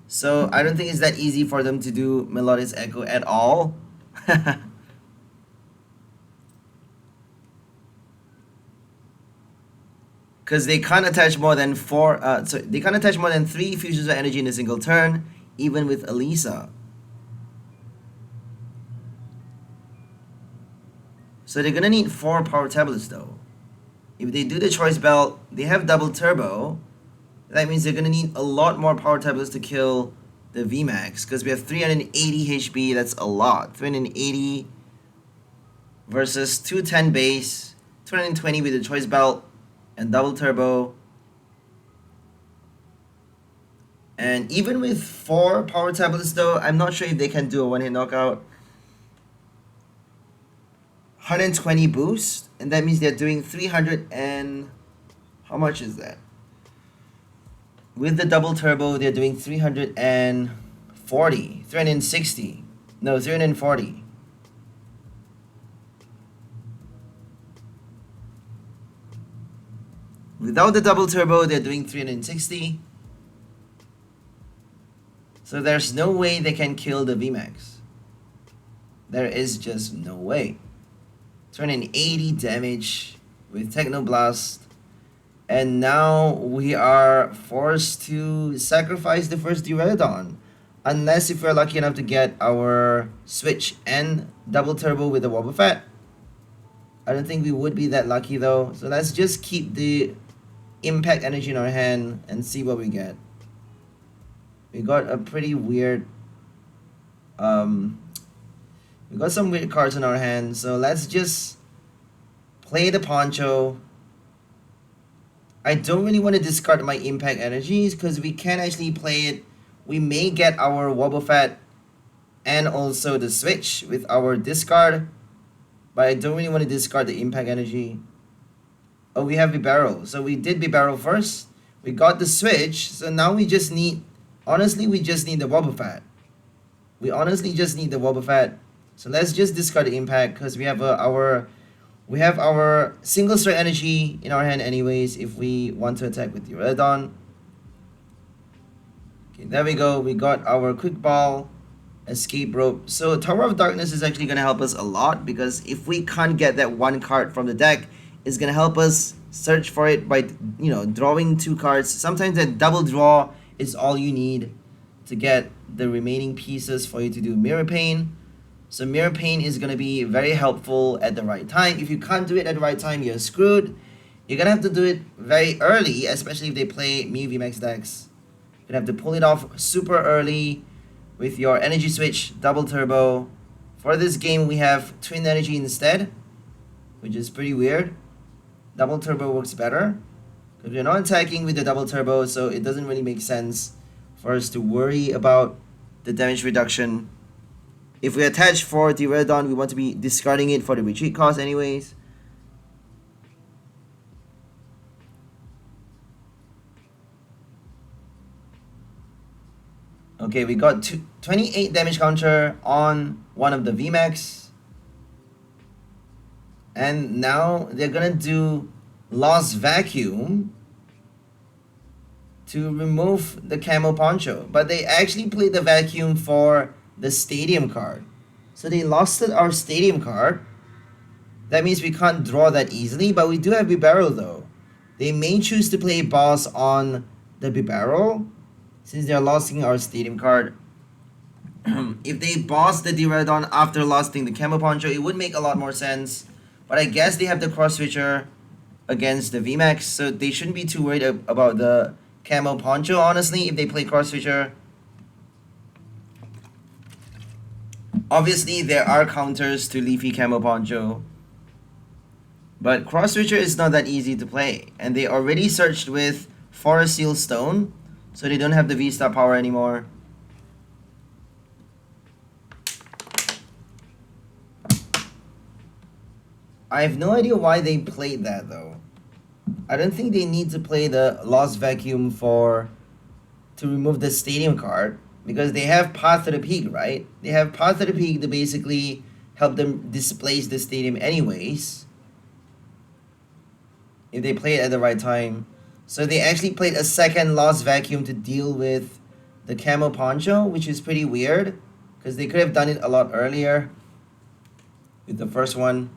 So I don't think it's that easy for them to do Melodious Echo at all. Because they can't attach more than they can't attach more than 3 Fusions of Energy in a single turn, even with Elisa. So they're gonna need 4 power tablets though. If they do the Choice Belt, they have double turbo. That means they're gonna need a lot more power tablets to kill the VMAX, because we have 380 HP. That's a lot. 380 versus 210 base, 220 with the Choice Belt and double turbo. And even with 4 power tablets though, I'm not sure if they can do a one-hit knockout. 120 boost, and that means they're doing 300 and... How much is that? With the double turbo, they're doing 340, 360. No, 340. Without the double turbo, they're doing 360. So there's no way they can kill the VMAX. There is just no way. 280 damage with Technoblast. And now we are forced to sacrifice the first Duraludon. Unless if we're lucky enough to get our switch and double turbo with the Wobbuffet. I don't think we would be that lucky though. So let's just keep the Impact Energy in our hand and see what we get. We got a pretty weird... we got some weird cards in our hand. So let's just play the Poncho. I don't really want to discard my Impact Energies because we can actually play it. We may get our Wobbuffet and also the switch with our discard. But I don't really want to discard the Impact Energy. Oh, we have Bibarel. So we did Bibarel first. We got the switch. So now we just need... Honestly, we just need the Wobbuffet. We honestly just need the Wobbuffet. So let's just discard the Impact because we have our single strike energy in our hand anyways if we want to attack with Duraludon. Okay, there we go. We got our Quick Ball, Escape Rope. So Tower of Darkness is actually going to help us a lot, because if we can't get that one card from the deck, it's going to help us search for it by, you know, drawing 2 cards. Sometimes that double draw is all you need to get the remaining pieces for you to do Mirror Pain. So Mirror Pain is going to be very helpful at the right time. If you can't do it at the right time, you're screwed. You're going to have to do it very early, especially if they play Mew VMAX decks. You're going to have to pull it off super early with your Energy Switch Double Turbo. For this game, we have Twin Energy instead, which is pretty weird. Double Turbo works better, because we're not attacking with the Double Turbo, so it doesn't really make sense for us to worry about the damage reduction. If we attach for Duraludon, we want to be discarding it for the retreat cost anyways. Okay, we got 28 damage counter on one of the VMAX. And now they're gonna do Lost Vacuum to remove the Camo Poncho. But they actually played the Vacuum for the Stadium card. So they lost our Stadium card. That means we can't draw that easily, but we do have Bibarel though. They may choose to play boss on the Bibarel, since they're losing our Stadium card. If they boss the Duraludon after losing the Camo Poncho, it would make a lot more sense. But I guess they have the cross switcher against the VMAX, so they shouldn't be too worried about the Camo Poncho, honestly, if they play cross switcher. Obviously, there are counters to Leafy Camo Poncho, but cross switcher is not that easy to play, and they already searched with Forest Seal Stone, so they don't have the V-Star power anymore. I have no idea why they played that though. I don't think they need to play the Lost Vacuum to remove the Stadium card, because they have Path to the Peak, right? They have Path to the Peak to basically help them displace the Stadium anyways, if they play it at the right time. So they actually played a second Lost Vacuum to deal with the Camo Poncho, which is pretty weird, because they could have done it a lot earlier with the first one.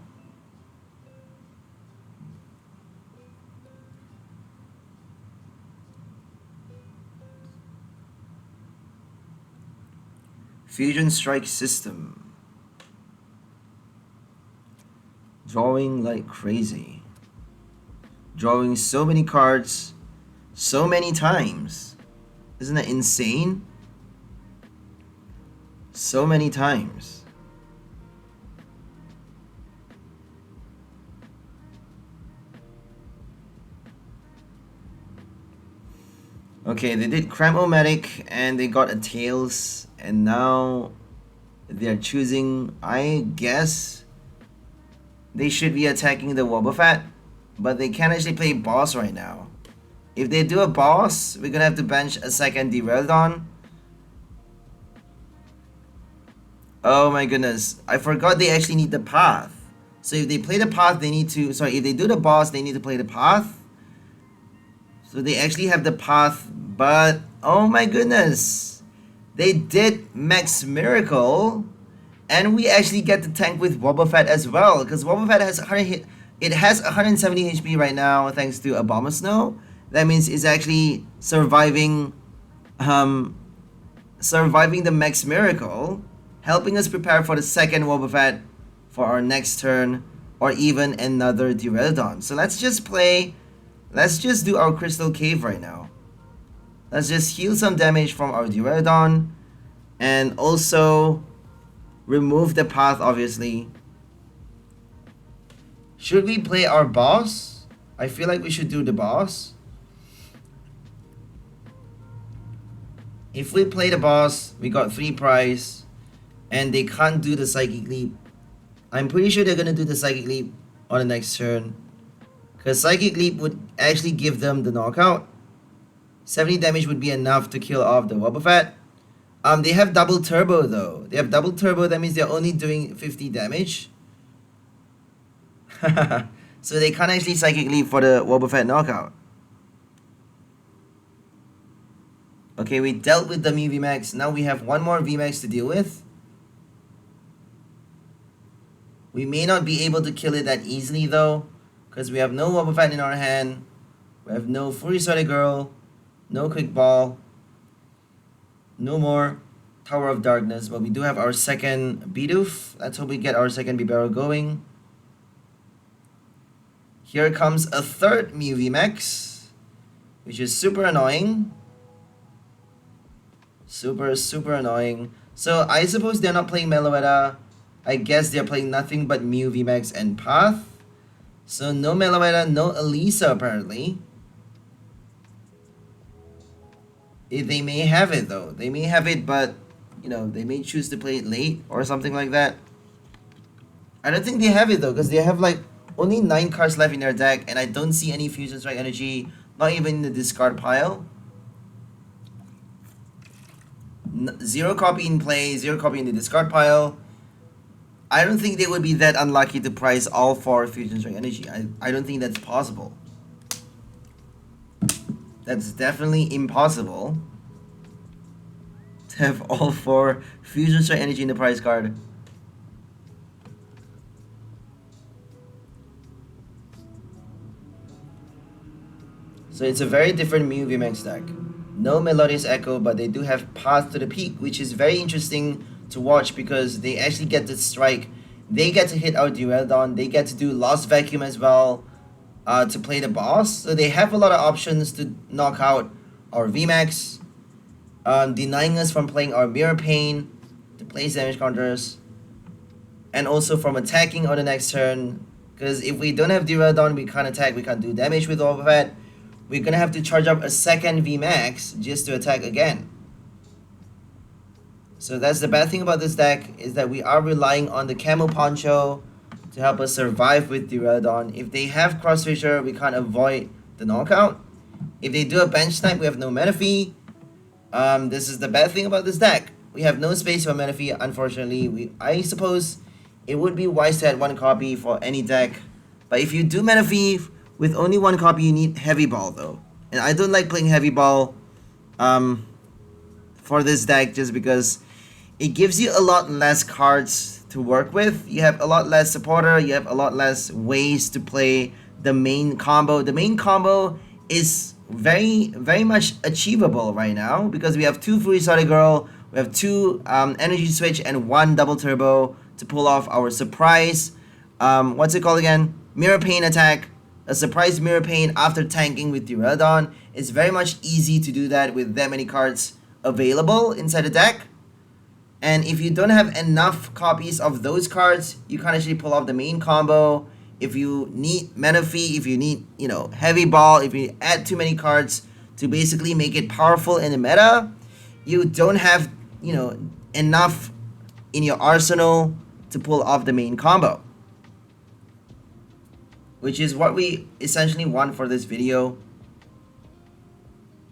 Fusion Strike System. Drawing like crazy. Drawing so many cards so many times. Isn't that insane? So many times. Okay, they did Cram-O-Matic and they got a Tails, and now they're choosing, I guess they should be attacking the Wobbuffet, but they can't actually play boss right now. If they do a boss, we're gonna have to bench a second Duraludon. Oh my goodness, I forgot they actually need the path. So if they play the path, they need to, sorry, if they do the boss, they need to play the path. So they actually have the path, but oh my goodness, they did Max Miracle, and we actually get the tank with Wobbuffet as well, because Wobbuffet has 170 HP right now thanks to Abomasnow. That means it's actually surviving the Max Miracle, helping us prepare for the second Wobbuffet for our next turn, or even another Duraludon. So let's just do our Crystal Cave right now. Let's just heal some damage from our Duraludon, and also remove the path, obviously. Should we play our boss? I feel like we should do the boss. If we play the boss, we got 3 prize, and they can't do the Psychic Leap. I'm pretty sure they're gonna do the Psychic Leap on the next turn, because Psychic Leap would actually give them the knockout. 70 damage would be enough to kill off the Wobbuffet. They have double turbo though. They have double turbo, that means they're only doing 50 damage. So they can't actually Psychic Leap for the Wobbuffet knockout. Okay, we dealt with the Mew VMAX. Now we have one more VMAX to deal with. We may not be able to kill it that easily though, because we have no Wobbuffet in our hand. We have no Furisode Girl, no Quick Ball, no more Tower of Darkness, but we do have our second Bidoof. Let's hope we get our second Bibarel going. Here comes a third Mew VMAX, which is super annoying. Super annoying. So I suppose they're not playing Meloetta. I guess they're playing nothing but Mew VMAX and Path. So no Meloetta, no Elisa apparently. They may have it though. They may have it, but you know, they may choose to play it late or something like that. I don't think they have it though, because they have like only 9 cards left in their deck, and I don't see any Fusion Strike Energy, not even in the discard pile. 0 copy in play, 0 copy in the discard pile. I don't think they would be that unlucky to prize all 4 Fusion Strike Energy. I don't think that's possible. That's definitely impossible to have all 4 Fusion Strike Energy in the prize card. So it's a very different Mew VMAX deck. No Melodious Echo, but they do have Path to the Peak, which is very interesting to watch because they actually get to strike. They get to hit our Duraludon. They get to do Lost Vacuum as well to play the boss. So they have a lot of options to knock out our VMAX, denying us from playing our Mirror Pain to place damage counters, and also from attacking on the next turn. Because if we don't have Duraludon, we can't attack, we can't do damage with Wobbuffet. We're gonna have to charge up a second VMAX just to attack again. So that's the bad thing about this deck, is that we are relying on the Camo Poncho to help us survive with Duraludon. If they have Cross Fisher, we can't avoid the knockout. If they do a bench snipe, we have no Menifee. This is the bad thing about this deck. We have no space for Menifee, unfortunately. I suppose it would be wise to add 1 copy for any deck. But if you do Menifee, with only 1 copy, you need Heavy Ball though. And I don't like playing Heavy Ball for this deck just because it gives you a lot less cards to work with. You have a lot less supporter, you have a lot less ways to play the main combo. The main combo is very much achievable right now because we have 2 Furisode Girl, we have 2 Energy Switch and 1 Double Turbo to pull off our surprise, what's it called again? Mirror Pain attack. A surprise Mirror Pain after tanking with Duraludon. It's very much easy to do that with that many cards available inside the deck. And if you don't have enough copies of those cards, you can't actually pull off the main combo. If you need Menifee, if you need, you know, Heavy Ball, if you add too many cards to basically make it powerful in the meta, you don't have, you know, enough in your arsenal to pull off the main combo. Which is what we essentially want for this video.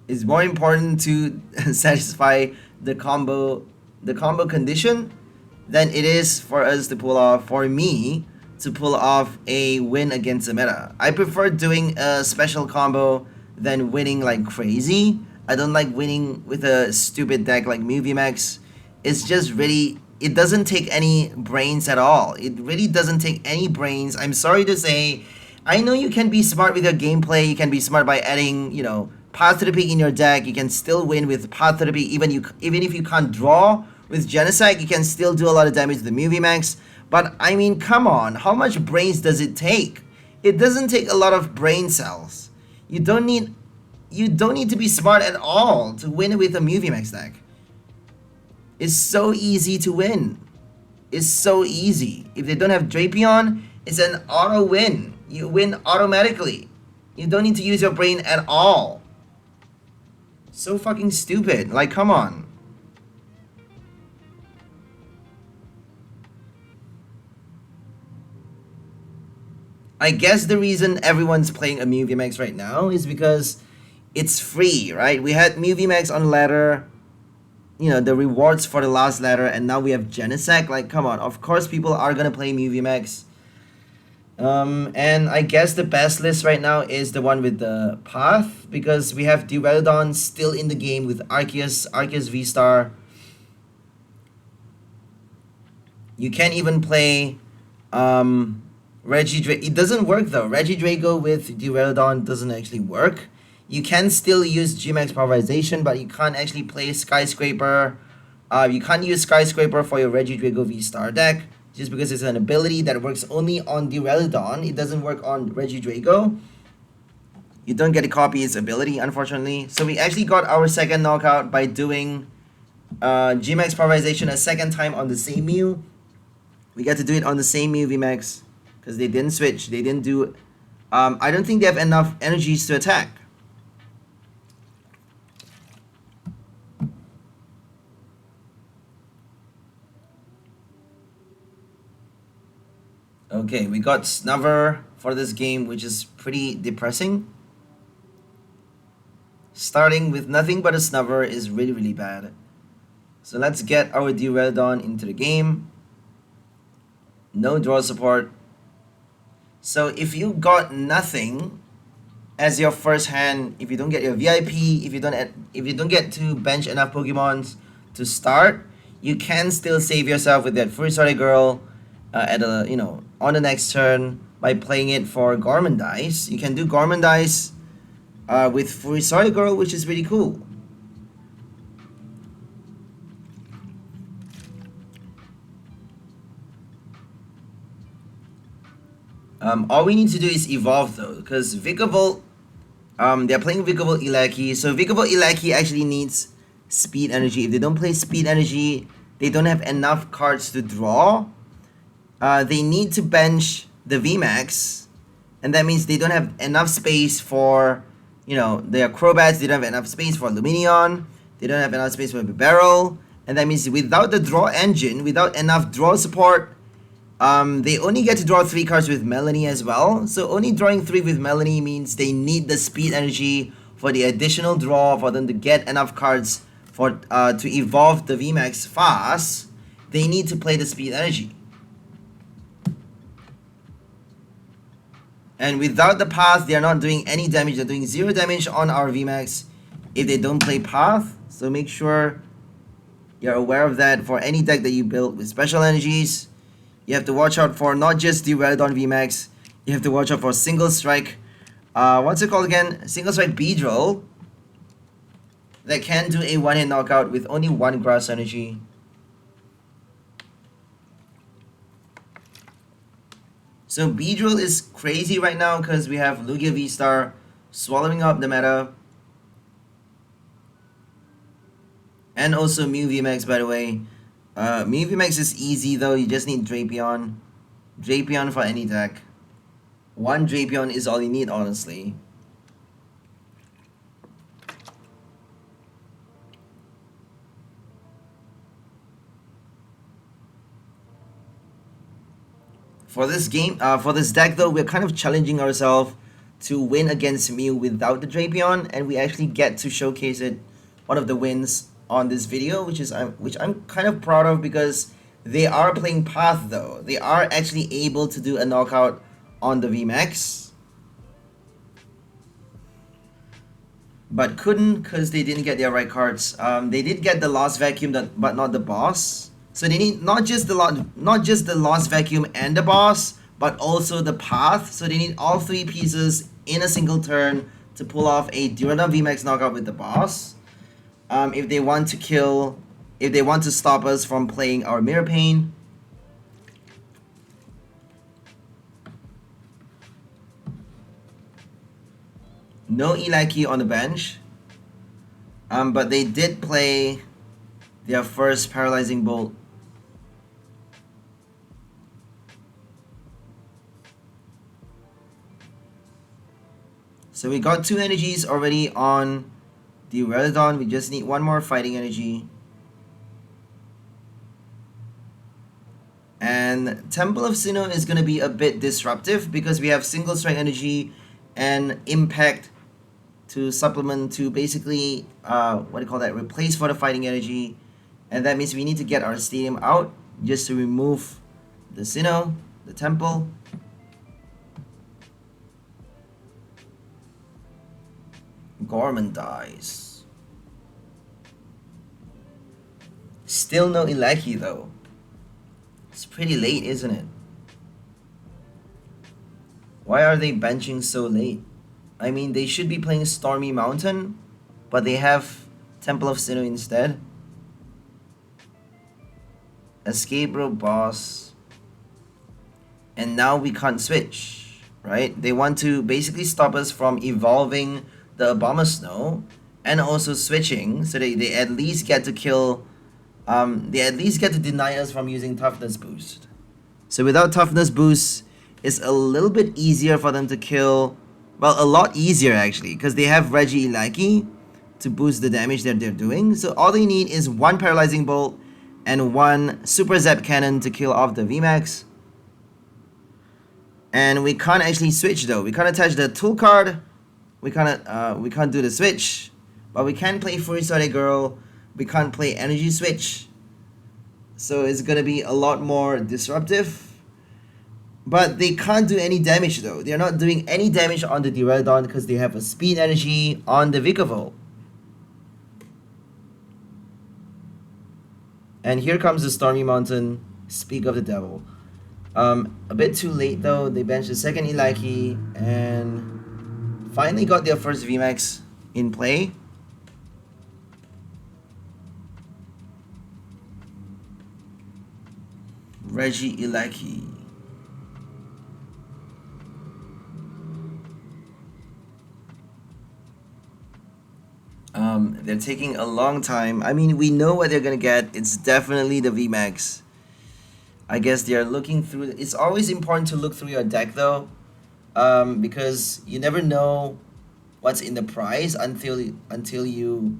It's more important to satisfy the combo condition than it is for us to pull off, for me to pull off a win against the meta. I prefer doing a special combo than winning like crazy. I don't like winning with a stupid deck like Mew VMAX. It's just really, it doesn't take any brains at all. It really doesn't take any brains. I'm sorry to say. I know you can be smart with your gameplay. You can be smart by adding, you know, Path to the Peak in your deck. You can still win with Path to the Peak. Even if you can't draw with Genesect, you can still do a lot of damage to the Mew VMAX. But I mean, come on, how much brains does it take? It doesn't take a lot of brain cells. You don't need to be smart at all to win with a Mew VMAX deck. It's so easy to win. It's so easy. If they don't have Drapion, it's an auto win. You win automatically. You don't need to use your brain at all. So fucking stupid. Like, come on. I guess the reason everyone's playing a Mew VMAX right now is because it's free, right? We had Mew VMAX on ladder, you know, the rewards for the last ladder, and now we have Genesect. Like, come on. Of course people are gonna play Mew VMAX. And I guess the best list right now is the one with the path, because we have Duraludon still in the game with Arceus V-Star. You can't even play Regidrago. It doesn't work though. Regidrago with Duraludon doesn't actually work. You can still use G-Max Pulverization, but you can't actually play Skyscraper. You can't use Skyscraper for your Regidrago V-Star deck, just because it's an ability that works only on Duraludon. It doesn't work on Regidrago. You don't get to copy its ability, unfortunately. So we actually got our second knockout by doing G-Max Pulverization a second time on the same Mew. We got to do it on the same Mew VMAX, because they didn't switch. They didn't do... I don't think they have enough energies to attack. Okay, we got Snover for this game, which is pretty depressing. Starting with nothing but a Snover is really, really bad. So let's get our Duraludon into the game. No draw support. So if you got nothing as your first hand, if you don't get your VIP, if you don't get to bench enough Pokemons to start, you can still save yourself with that Furisode Girl at a, you know, on the next turn by playing it for Gormandize. You can do Gormandize with Furisode Girl, which is really cool. All we need to do is evolve though, because Vikavolt, they're playing Vikavolt Eleki, so Vikavolt Eleki actually needs Speed Energy. If they don't play Speed Energy, they don't have enough cards to draw. They need to bench the VMAX, and that means they don't have enough space for, you know, their Crobats. They don't have enough space for Lumineon. They don't have enough space for Bibarel, and that means without the draw engine, without enough draw support, they only get to draw 3 cards with Melanie as well. So only drawing 3 with Melanie means they need the Speed Energy for the additional draw for them to get enough cards for to evolve the VMAX fast. They need to play the Speed Energy. And without the Path, they are not doing any damage. They're doing 0 damage on our VMAX if they don't play Path. So make sure you're aware of that for any deck that you build with special energies. You have to watch out for not just the Duraludon VMAX. You have to watch out for Single Strike. What's it called again? Single Strike Beedrill. That can do a one-hit knockout with only 1 grass energy. So Beedrill is crazy right now because we have Lugia V-Star swallowing up the meta. And also Mew VMAX, by the way. Mew VMAX is easy though, you just need Drapion. Drapion for any deck. 1 Drapion is all you need, honestly. For this game, for this deck though, we're kind of challenging ourselves to win against Mew without the Drapion, and we actually get to showcase it, one of the wins on this video, which I'm kind of proud of, because they are playing Path though. They are actually able to do a knockout on the VMAX, but couldn't because they didn't get their right cards. They did get the Lost Vacuum, but not the boss. So they need not just the Lost Vacuum and the boss, but also the Path. So they need all 3 pieces in a single turn to pull off a Duraludon VMAX knockout with the boss. If they want to stop us from playing our Mirror Pain. No Eleki on the bench. But they did play their first Paralyzing Bolt. So we got 2 energies already on the Duraludon. We just need 1 more fighting energy. And Temple of Sinnoh is going to be a bit disruptive because we have Single Strike energy and Impact to supplement to basically, replace for the fighting energy. And that means we need to get our Stadium out just to remove the Sinnoh, the Temple. Gorman dies. Still no Ileki though. It's pretty late, isn't it? Why are they benching so late? I mean, they should be playing Stormy Mountain, but they have Temple of Sinnoh instead. Escape Rope boss. And now we can't switch, right? They want to basically stop us from evolving the Abomasnow and also switching, so they at least get to kill, they at least get to deny us from using Toughness boost. So without Toughness boost, it's a little bit easier for them to kill, well, a lot easier actually, because they have Regieleki to boost the damage that they're doing. So all they need is one Paralyzing Bolt and one Super Zap Cannon to kill off the VMAX. And we can't actually switch though. We can't attach the tool card. We can't do the switch. But we can play Furisode Girl. We can't play Energy Switch. So it's gonna be a lot more disruptive. But they can't do any damage though. They're not doing any damage on the Duraludon because they have a speed energy on the Vikavolt. And here comes the Stormy Mountain, Speak of the Devil. A bit too late though. They benched the second Ileki and finally got their first VMAX in play. Regieleki. They're taking a long time. I mean, we know what they're gonna get. It's definitely the VMAX. I guess they are looking through. It's always important to look through your deck though, because you never know what's in the prize until you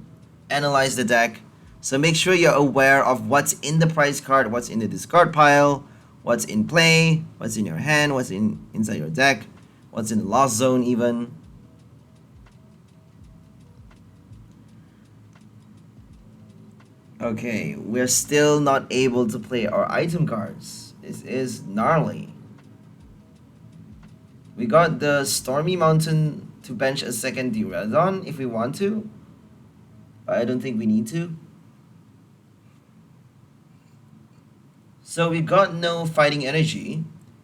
analyze the deck. So make sure you're aware of what's in the prize card, what's in the discard pile, what's in play, what's in your hand, what's inside your deck, what's in the lost zone even. Okay, we're still not able to play our item cards. This is gnarly. We got the Stormy Mountain to bench a second Duraludon if we want to. But I don't think we need to. So we got no fighting energy.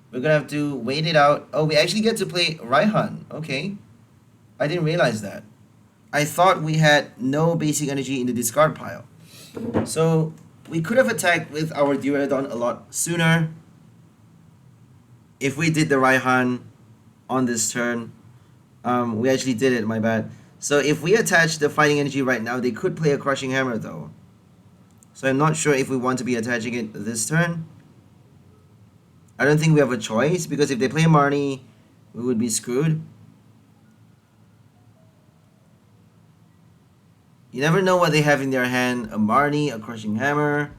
We're gonna have to wait it out. Oh, we actually get to play Raihan. Okay. I didn't realize that. I thought we had no basic energy in the discard pile. So we could have attacked with our Duraludon a lot sooner if we did the Raihan on this turn. We actually did it, my bad. So if we attach the fighting energy right now, they could play a Crushing Hammer though. So I'm not sure if we want to be attaching it this turn. I don't think we have a choice, because if they play Marnie, we would be screwed. You never know what they have in their hand. A Marnie, a Crushing Hammer.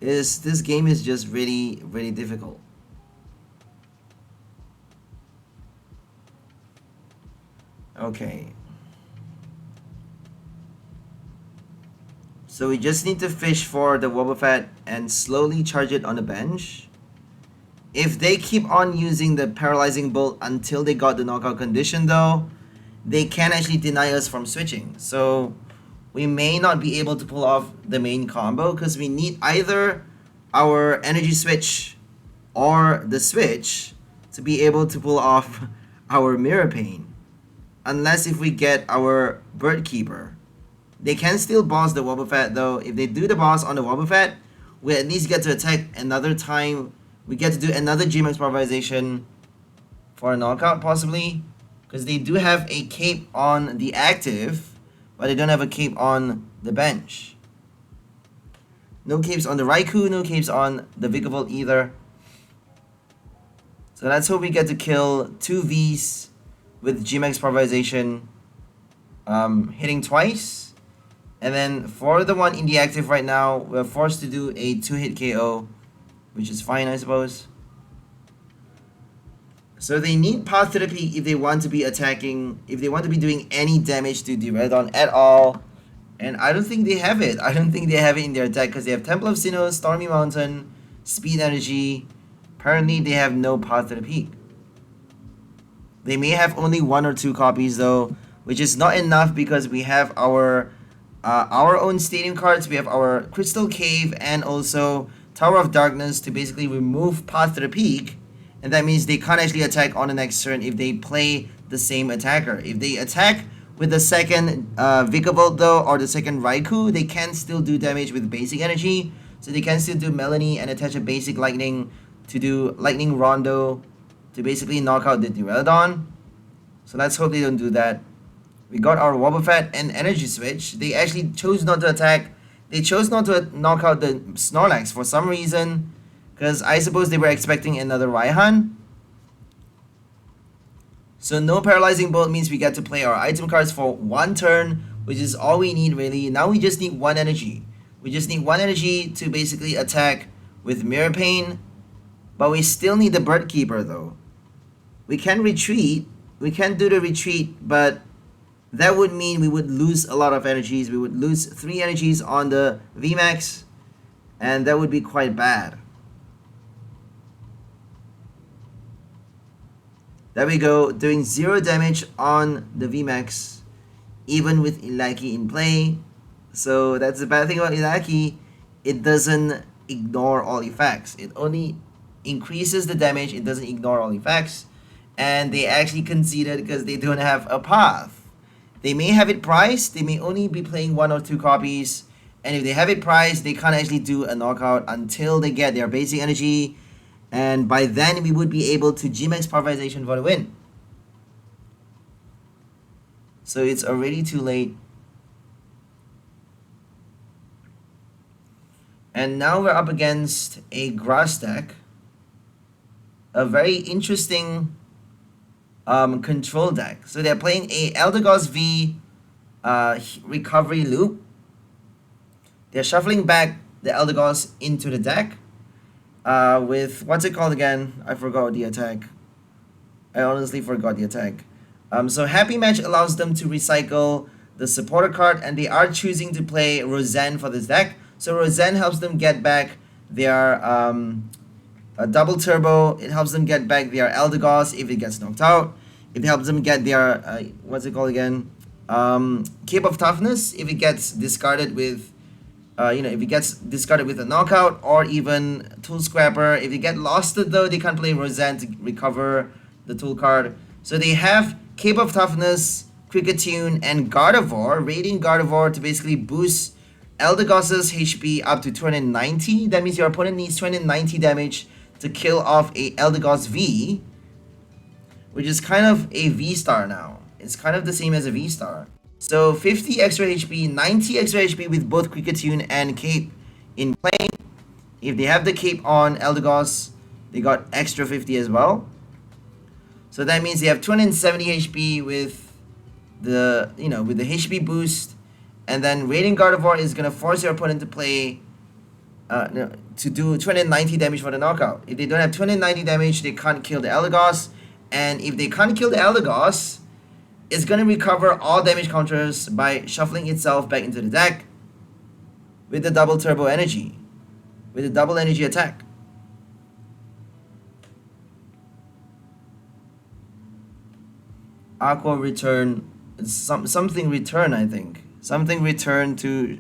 This game is just really, really difficult. Okay. So we just need to fish for the Wobbuffet and slowly charge it on the bench. If they keep on using the Paralyzing Bolt until they got the knockout condition though, they can actually deny us from switching. So we may not be able to pull off the main combo because we need either our Energy Switch or the Switch to be able to pull off our Mirror Pain. Unless if we get our Bird Keeper. They can still boss the Wobbuffet though. If they do the boss on the Wobbuffet, we at least get to attack another time. We get to do another GMX improvisation for a knockout possibly. Because they do have a cape on the active, but they don't have a cape on the bench. No capes on the Raikou, no capes on the Vikavolt either. So let's hope we get to kill 2 Vs with GMX improvisation hitting twice. And then for the one in the active right now, we're forced to do a 2-hit KO, which is fine, I suppose. So they need Path Therapy if they want to be attacking, if they want to be doing any damage to Duraludon at all. And I don't think they have it. I don't think they have it in their deck because they have Temple of Sinnoh, Stormy Mountain, Speed Energy. Apparently they have no Path to the Peak. They may have only 1 or 2 copies though, which is not enough because we have our own stadium cards. We have our Crystal Cave and also Tower of Darkness to basically remove Path to the Peak, and that means they can't actually attack on the next turn if they play the same attacker. If they attack with the second Vikavolt though, or the second Raikou, they can still do damage with basic energy, so they can still do Melanie and attach a basic Lightning to do Lightning Rondo to basically knock out the Duraludon. So let's hope they don't do that. We got our Wobbuffet and Energy Switch. They actually chose not to attack. They chose not to knock out the Snorlax for some reason, because I suppose they were expecting another Raihan. So no Paralyzing Bolt means we get to play our item cards for one turn, which is all we need really. Now we just need one energy. We just need one energy to basically attack with Mirror Pain, but we still need the Bird Keeper though. We can retreat. We can do the retreat, but that would mean we would lose a lot of energies. We would lose 3 energies on the VMAX, and that would be quite bad. There we go, doing 0 damage on the VMAX, even with Ilaki in play. So that's the bad thing about Ilaki. It doesn't ignore all effects. It only increases the damage. It doesn't ignore all effects. And they actually conceded because they don't have a path. They may have it priced, they may only be playing 1 or 2 copies, and if they have it priced, they can't actually do a knockout until they get their basic energy, and by then we would be able to G-Max Pulverization for the win. So it's already too late. And now we're up against a grass deck, a very interesting control deck. So they're playing a Eldegoss V recovery loop. They're shuffling back the Eldegoss into the deck with, what's it called again? I forgot the attack. I honestly forgot the attack. So Happy Match allows them to recycle the supporter card, and they are choosing to play Roseanne for this deck. So Roseanne helps them get back their double turbo. It helps them get back their Eldegoss if it gets knocked out. It helps them get their what's it called again? Cape of Toughness if it gets discarded with if it gets discarded with a knockout, or even Tool Scrapper. If they get lost though, they can't play Roseanne to recover the tool card. So they have Cape of Toughness, Kricketune, and Gardevoir, Radiant Gardevoir to basically boost Eldegoss's HP up to 290. That means your opponent needs 290 damage to kill off a Eldegoss V, which is kind of a V-star now. It's kind of the same as a V-star. So 50 extra HP, 90 extra HP with both Kricketune and Cape in play. If they have the Cape on Eldegoss, they got extra 50 as well. So that means they have 270 HP with the with the HP boost, and then Radiant Gardevoir is gonna force your opponent to play to do 290 damage for the knockout. If they don't have 290 damage, they can't kill the Eldegoss. And if they can't kill the Eldegoss, it's going to recover all damage counters by shuffling itself back into the deck with the double turbo energy, with the double energy attack. Aqua return, something return, I think. Something return to,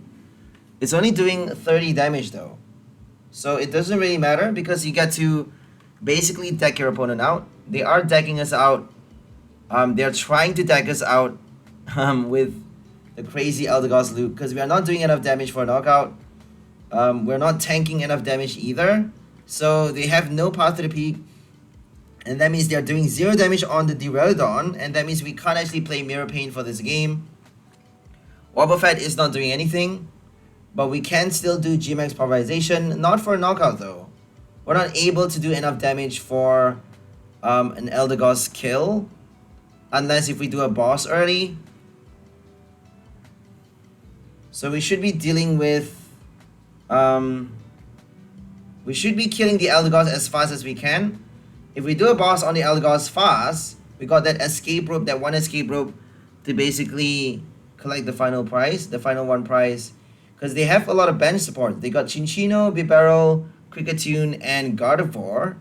it's only doing 30 damage though. So it doesn't really matter because you get to basically deck your opponent out. They are decking us out. They're trying to deck us out with the crazy Eldegoss loop because we are not doing enough damage for a knockout. We're not tanking enough damage either. So they have no path to the peak. And that means they're doing 0 damage on the Duraludon. And that means we can't actually play Mirror Pain for this game. Wobbuffet is not doing anything. But we can still do G-Max Pulverization. Not for a knockout though. We're not able to do enough damage for an Eldegoss kill. Unless if we do a boss early. So we should be dealing with... we should be killing the Eldegoss as fast as we can. If we do a boss on the Eldegoss fast, we got that escape rope, that one escape rope to basically collect the final prize, the final one prize. Because they have a lot of bench support. They got Chinchino, Bibarel, Kricketune, and Gardevoir.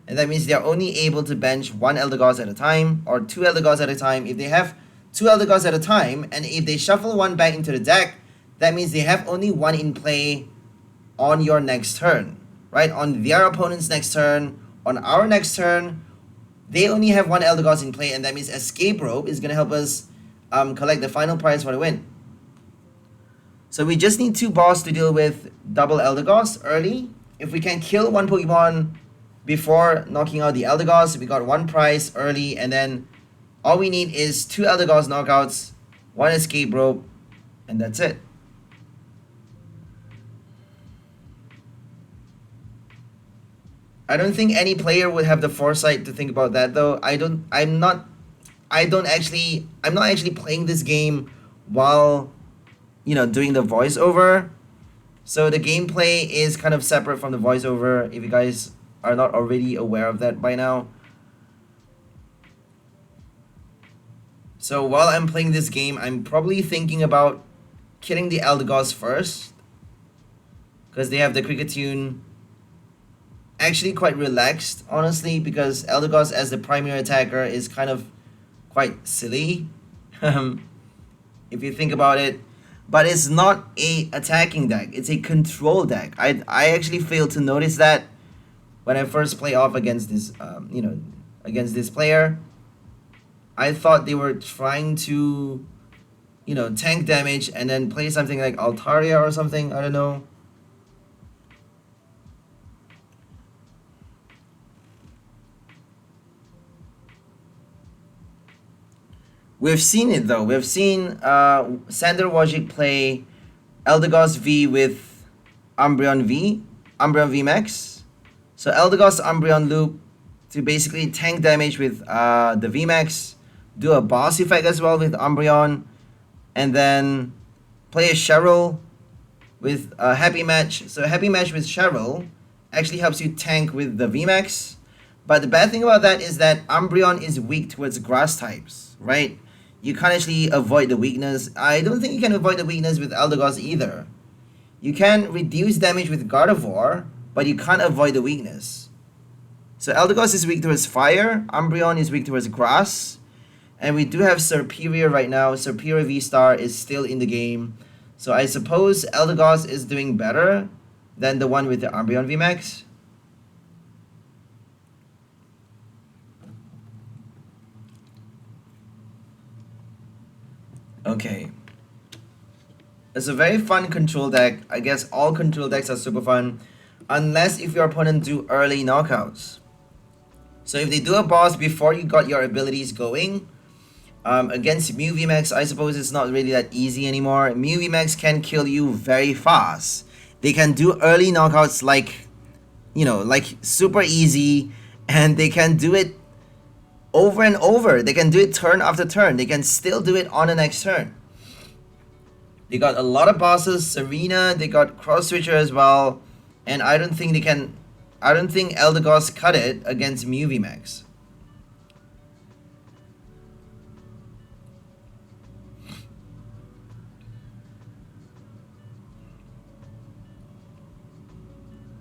And that means they're only able to bench one Eldegoss at a time, or 2 Eldegoss at a time. If they have 2 Elder Gods at a time, and if they shuffle one back into the deck, that means they have only one in play on your next turn, right? On their opponent's next turn, on our next turn, they only have 1 Elder Gods in play, and that means Escape Rope is going to help us collect the final prize for the win. So we just need 2 boss to deal with double Elder Gods early. If we can kill 1 Pokemon before knocking out the Elder Gods, we got 1 prize early, and then all we need is 2 Elder Gods knockouts, 1 Escape Rope, and that's it. I don't think any player would have the foresight to think about that, though. I'm not actually playing this game while, you know, doing the voiceover. So the gameplay is kind of separate from the voiceover, if you guys are not already aware of that by now. So while I'm playing this game, I'm probably thinking about killing the Elder Gods first, because they have the Kricketune actually quite relaxed, honestly, because Elder Gods as the primary attacker is kind of quite silly, if you think about it. But it's not a attacking deck, it's a control deck. I actually failed to notice that when I first play off against this, against this player. I thought they were trying to, tank damage and then play something like Altaria or something, I don't know. We've seen it though. We've seen Sander Wojcik play Eldegoss V with Umbreon VMAX. So Eldegoss Umbreon loop to basically tank damage with the VMAX, do a boss effect as well with Umbreon, and then play a Cheryl with a Happy Match. So Happy Match with Cheryl actually helps you tank with the VMAX. But the bad thing about that is that Umbreon is weak towards grass types, right? You can't actually avoid the weakness. I don't think you can avoid the weakness with Eldegoss either. You can reduce damage with Gardevoir, but you can't avoid the weakness. So Eldegoss is weak towards fire, Umbreon is weak towards grass, and we do have Serperior right now. Serperior V-Star is still in the game. So I suppose Eldegoss is doing better than the one with the Umbreon VMAX. Okay. It's a very fun control deck. I guess all control decks are super fun, unless if your opponent do early knockouts. So if they do a boss before you got your abilities going, against Mew VMAX, I suppose it's not really that easy anymore. Mew VMAX can kill you very fast. They can do early knockouts like, like super easy, and they can do it over and over. They can do it turn after turn. They can still do it on the next turn. They got a lot of bosses. Serena, they got Cross Switcher as well, and I don't think Eldegoss cut it against Mew VMAX.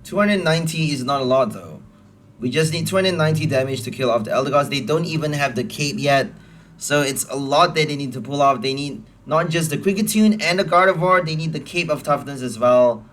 $290 is not a lot though. We just need 290 damage to kill off the Eldegoss. They don't even have the cape yet, so it's a lot that they need to pull off. They need not just the Kricketune and the Gardevoir, they need the Cape of Toughness as well.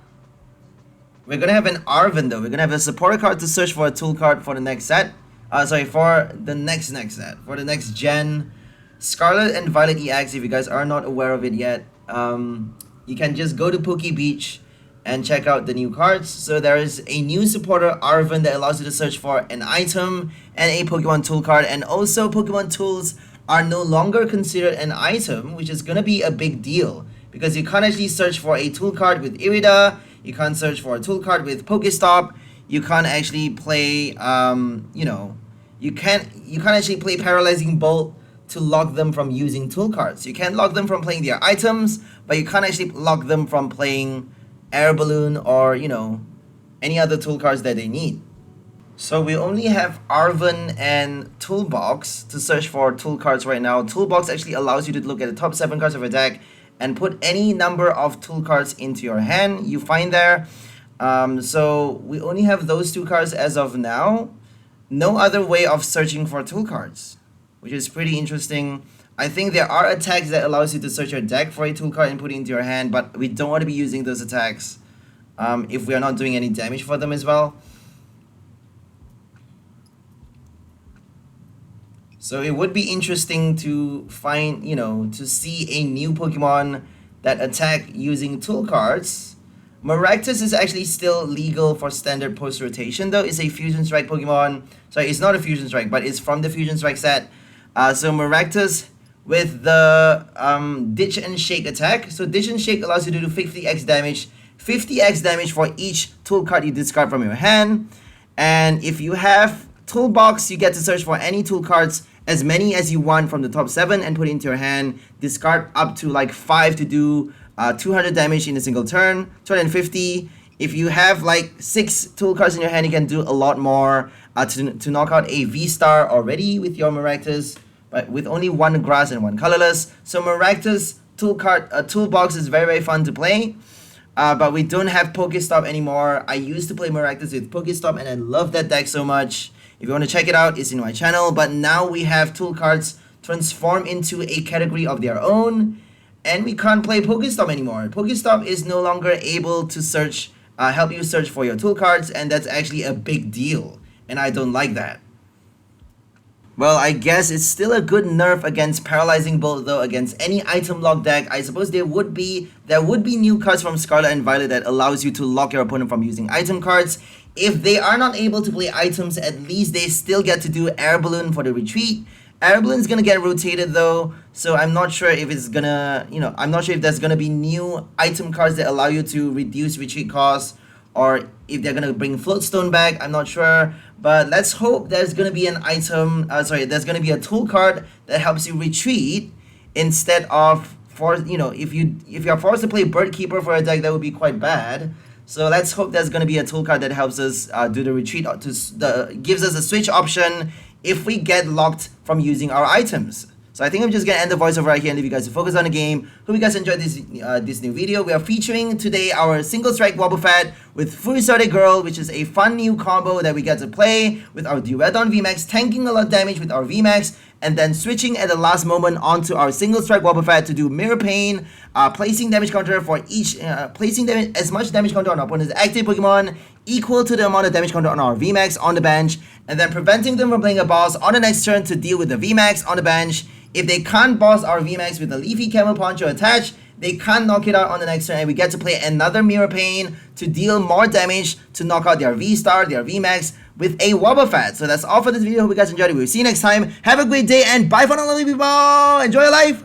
We're gonna have an Arven though. We're gonna have a supporter card to search for a tool card for the next set. For the next set. For the next gen. Scarlet and Violet EX, if you guys are not aware of it yet, you can just go to Poke Beach and check out the new cards. So there is a new supporter Arven that allows you to search for an item and a Pokemon tool card, and also Pokemon tools are no longer considered an item, which is gonna be a big deal because you can't actually search for a tool card with Irida, you can't search for a tool card with Pokestop, you can't actually play you can't actually play Paralyzing Bolt to lock them from using tool cards. You can lock them from playing their items, but you can't actually lock them from playing Air Balloon or, any other tool cards that they need. So we only have Arven and Toolbox to search for tool cards right now. Toolbox actually allows you to look at the top 7 cards of a deck and put any number of tool cards into your hand you find there. So we only have those 2 cards as of now. No other way of searching for tool cards. which is pretty interesting. I think there are attacks that allows you to search your deck for a tool card and put it into your hand, but we don't want to be using those attacks if we are not doing any damage for them as well. So it would be interesting to find, to see a new Pokemon that attack using tool cards. Maractus is actually still legal for standard post-rotation though. It's a Fusion Strike Pokemon. Sorry, it's not a Fusion Strike, but it's from the Fusion Strike set. So Maractus with the Ditch and Shake attack. So Ditch and Shake allows you to do 50x damage. 50x damage for each tool card you discard from your hand. And if you have Toolbox, you get to search for any tool cards, as many as you want from the top 7 and put it into your hand. Discard up to like 5 to do 200 damage in a single turn, 250. If you have like 6 tool cards in your hand, you can do a lot more to knock out a V-Star already with your Maractus, but with only 1 grass and 1 colorless. So Maractus toolbox is very fun to play. But we don't have Pokestop anymore. I used to play Maractus with Pokestop and I love that deck so much. If you want to check it out, it's in my channel. But now we have tool cards transform into a category of their own, and we can't play Pokestop anymore. Pokestop is no longer able to search, help you search for your tool cards, and that's actually a big deal, and I don't like that. Well, I guess it's still a good nerf against Paralyzing Bolt though, against any item lock deck. I suppose there would be new cards from Scarlet and Violet that allows you to lock your opponent from using item cards. If they are not able to play items, at least they still get to do Air Balloon for the retreat. Air Balloon is gonna get rotated though, so I'm not sure if it's gonna, I'm not sure if there's gonna be new item cards that allow you to reduce retreat costs, or if they're gonna bring Floatstone back. I'm not sure, but let's hope there's gonna be an item. There's gonna be a tool card that helps you retreat instead of if you're forced to play Bird Keeper for a deck, that would be quite bad. So let's hope there's gonna be a tool card that helps us do the retreat, gives us a switch option if we get locked from using our items. So I think I'm just gonna end the voiceover right here and leave you guys to focus on the game. Hope you guys enjoyed this new video. We are featuring today our single strike Wobbuffet with Furisode Girl, which is a fun new combo that we get to play with our Duraludon VMAX, tanking a lot of damage with our VMAX, and then switching at the last moment onto our single strike Wobbuffet to do Mirror Pain, placing damage counter for each, placing as much damage counter on our opponent's active Pokemon equal to the amount of damage counter on our VMAX on the bench, and then preventing them from playing a boss on the next turn to deal with the VMAX on the bench. If they can't boss our VMAX with the Leafy Camo Poncho attached, they can't knock it out on the next turn, and we get to play another Mirror Pain to deal more damage to knock out their V-Star, their VMAX with a Wobbuffet. So that's all for this video. Hope you guys enjoyed it. We'll see you next time. Have a great day and bye for now, lovely people. Enjoy your life.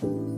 you.